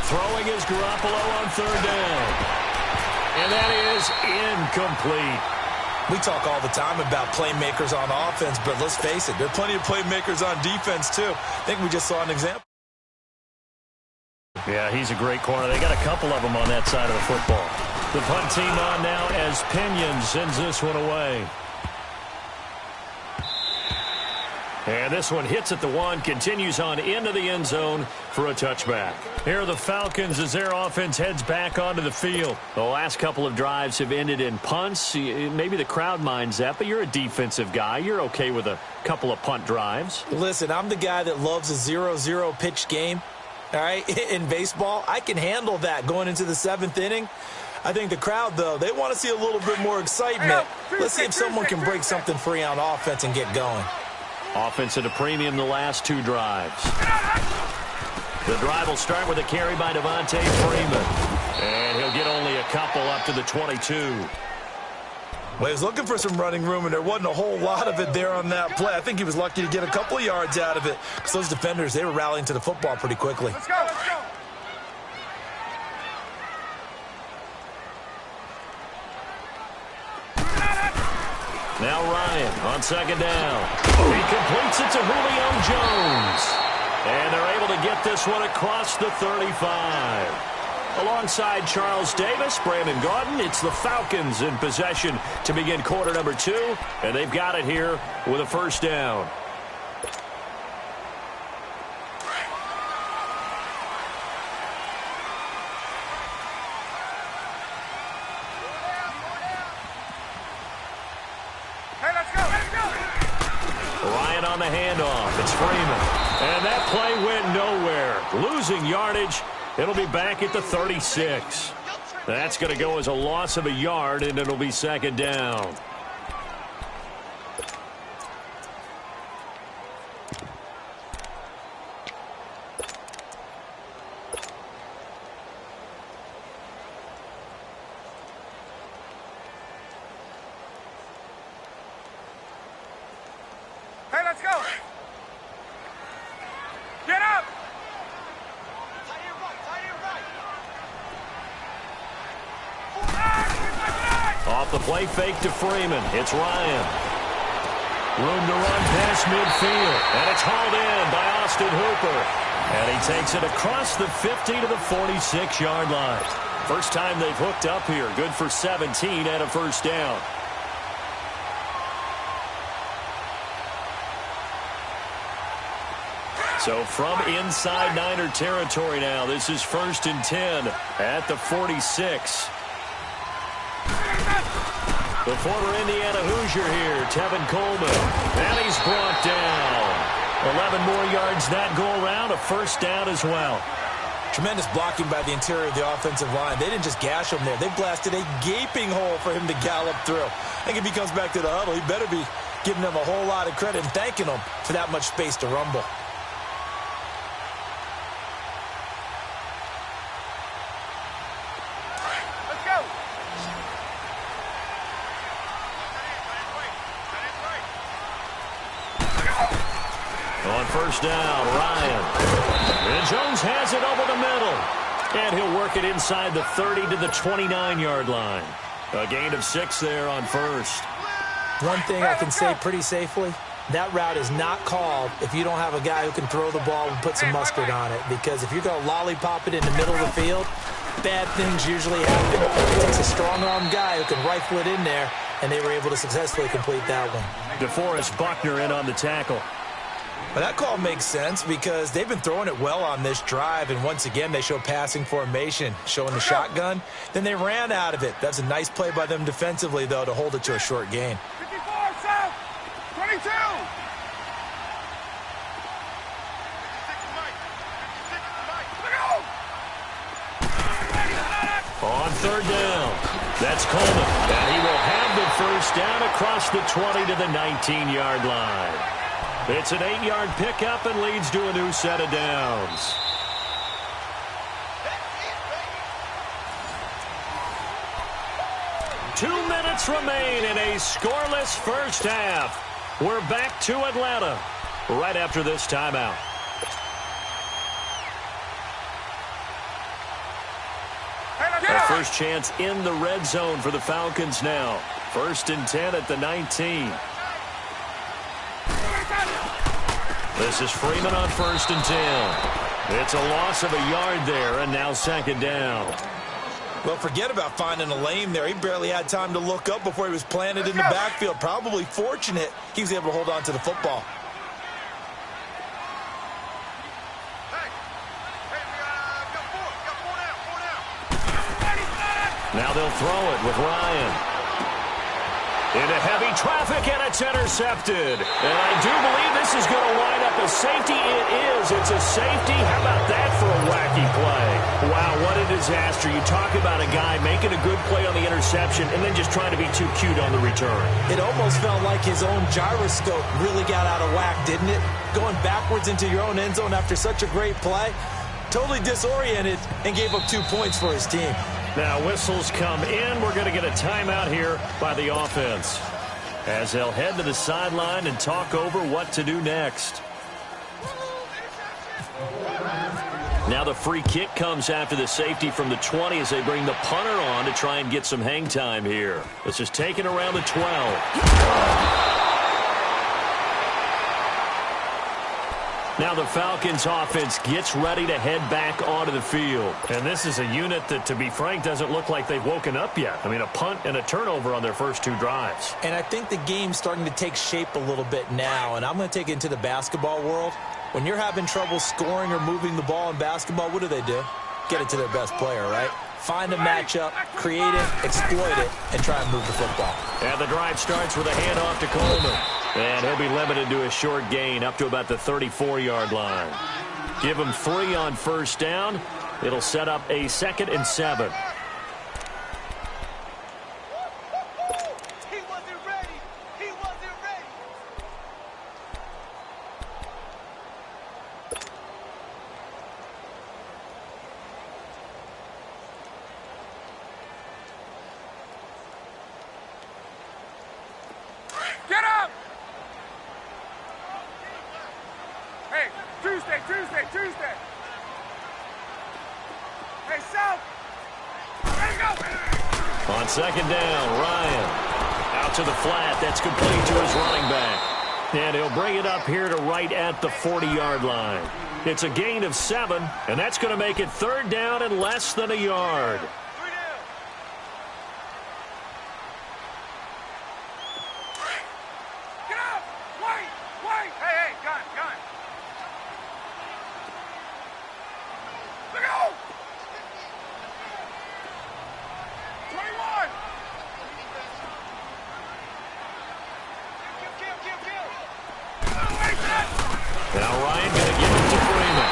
Throwing is Garoppolo on third down. And that is incomplete. We talk all the time about playmakers on offense, but let's face it, there are plenty of playmakers on defense, too. I think we just saw an example. Yeah, he's a great corner. They got a couple of them on that side of the football. The punt team on now as Pinion sends this one away. And this one hits at the 1, continues on into the end zone for a touchback. Here are the Falcons as their offense heads back onto the field. The last couple of drives have ended in punts. Maybe the crowd minds that, but you're a defensive guy. You're okay with a couple of punt drives. Listen, I'm the guy that loves a 0-0 pitch game. All right, in baseball, I can handle that going into the 7th inning. I think the crowd, though, they want to see a little bit more excitement. Let's see if someone can break something free on offense and get going. Offense at a premium the last 2 drives. The drive will start with a carry by Devontae Freeman. And he'll get only a couple up to the 22. Well, he was looking for some running room, and there wasn't a whole lot of it there on that play. I think he was lucky to get a couple of yards out of it because those defenders, they were rallying to the football pretty quickly. Let's go, let's go. Now Ryan on second down. He completes it to Julio Jones. And they're able to get this one across the 35. Alongside Charles Davis, Brandon Gaudin, it's the Falcons in possession to begin quarter number 2. And they've got it here with a first down. On the handoff, it's Freeman. And that play went nowhere. Losing yardage. It'll be back at the 36. That's going to go as a loss of a yard, and it'll be second down. Hey, let's go. Get up. Off the play fake to Freeman. It's Ryan. Room to run past midfield. And it's hauled in by Austin Hooper. And he takes it across the 50 to the 46-yard line. First time they've hooked up here. Good for 17 and a first down. So from inside Niner territory now, this is 1st and 10 at the 46. The former Indiana Hoosier here, Tevin Coleman. And he's brought down. 11 more yards that go around, a first down as well. Tremendous blocking by the interior of the offensive line. They didn't just gash him there. They blasted a gaping hole for him to gallop through. I think if he comes back to the huddle, he better be giving them a whole lot of credit and thanking them for that much space to rumble. On first down, Ryan. And Jones has it over the middle. And he'll work it inside the 30 to the 29-yard line. A gain of 6 there on first. One thing I can say pretty safely, that route is not called if you don't have a guy who can throw the ball and put some mustard on it. Because if you're going to lollipop it in the middle of the field, bad things usually happen. It takes a strong-arm guy who can rifle it in there, and they were able to successfully complete that one. DeForest Buckner in on the tackle. But that call makes sense because they've been throwing it well on this drive, and once again they show passing formation, showing the shotgun. Then they ran out of it. That's a nice play by them defensively, though, to hold it to a short gain. 54, South. 22. third down. That's Coleman, and he will have the first down across the 20 to the 19-yard line. It's an 8-yard pickup and leads to a new set of downs. Two minutes remain in a scoreless first half. We're back to Atlanta right after this timeout. Our first chance in the red zone for the Falcons now. 1st and 10 at the 19. This is Freeman on 1st and 10. It's a loss of a yard there, and now 2nd down. Well, forget about finding a lane there. He barely had time to look up before he was planted in the backfield. Probably fortunate he was able to hold on to the football. Now they'll throw it with Ryan. Into heavy traffic, and it's intercepted. And I do believe this is going to wind up a safety. It is. It's a safety. How about that for a wacky play? Wow, what a disaster. You talk about a guy making a good play on the interception and then just trying to be too cute on the return. It almost felt like his own gyroscope really got out of whack, didn't it? Going backwards into your own end zone after such a great play. Totally disoriented and gave up 2 points for his team. Now whistles come in. We're going to get a timeout here by the offense as they'll head to the sideline and talk over what to do next. Now the free kick comes after the safety from the 20 as they bring the punter on to try and get some hang time here. This is taken around the 12. Now the Falcons offense gets ready to head back onto the field. And this is a unit that, to be frank, doesn't look like they've woken up yet. I mean, a punt and a turnover on their first 2 drives. And I think the game's starting to take shape a little bit now. And I'm going to take it into the basketball world. When you're having trouble scoring or moving the ball in basketball, what do? Get it to their best player, right? Find a matchup, create it, exploit it, and try and move the football. And the drive starts with a handoff to Coleman. And he'll be limited to a short gain up to about the 34-yard line. Give him 3 on first down. It'll set up a 2nd and 7. He wasn't ready. He wasn't ready. Get up! Hey, Tuesday. Hey, South. There you go. On 2nd down, Ryan. Out to the flat. That's complete to his running back. And he'll bring it up here to right at the 40-yard line. It's a gain of 7, and that's going to make it 3rd down and less than a yard. Now Ryan going to give it to Freeman.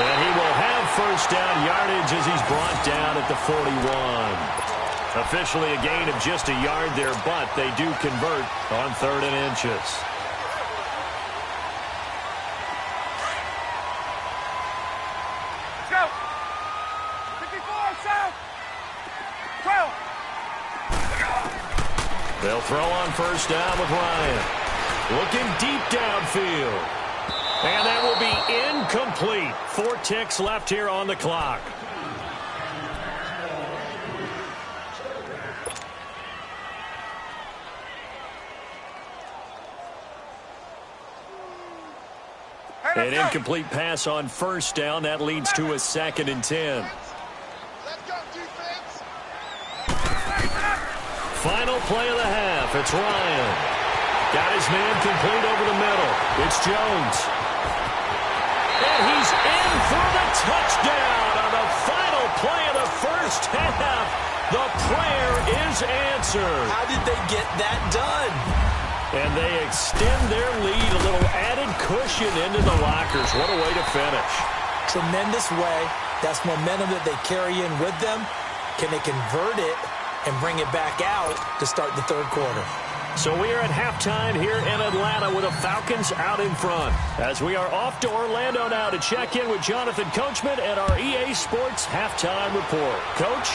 And he will have first down yardage as he's brought down at the 41. Officially a gain of just a yard there, but they do convert on 3rd and inches. Let's go. 54, South. 12. They'll throw on first down with Ryan. Looking deep downfield. And that will be incomplete. 4 ticks left here on the clock. An incomplete pass on first down. That leads to a 2nd and 10. Let's go, defense. Final play of the half. It's Ryan. Got his man complete over the middle. It's Jones. And he's in for the touchdown on the final play of the first half. The prayer is answered. How did they get that done? And they extend their lead, a little added cushion into the lockers. What a way to finish. Tremendous way. That's momentum that they carry in with them. Can they convert it and bring it back out to start the third quarter? So we are at halftime here in Atlanta with the Falcons out in front. As we are off to Orlando now to check in with Jonathan Coachman and our EA Sports halftime report. Coach?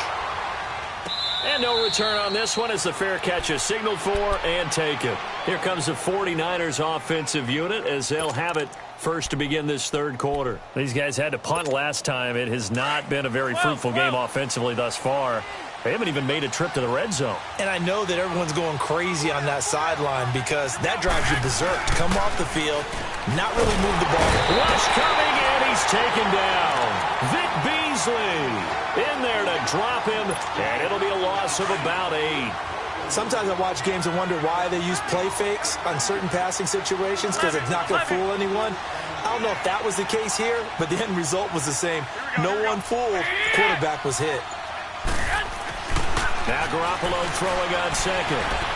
And no return on this one as the fair catch is signaled for and taken. Here comes the 49ers offensive unit as they'll have it first to begin this third quarter. These guys had to punt last time. It has not been a very fruitful game offensively thus far. They haven't even made a trip to the red zone. And I know that everyone's going crazy on that sideline because that drives you berserk to come off the field, not really move the ball. Rush coming, and he's taken down. Vic Beasley in there to drop him, and it'll be a loss of about 8. Sometimes I watch games and wonder why they use play fakes on certain passing situations because it's not going to fool anyone. I don't know if that was the case here, but the end result was the same. No one fooled. The quarterback was hit. Now Garoppolo throwing on second.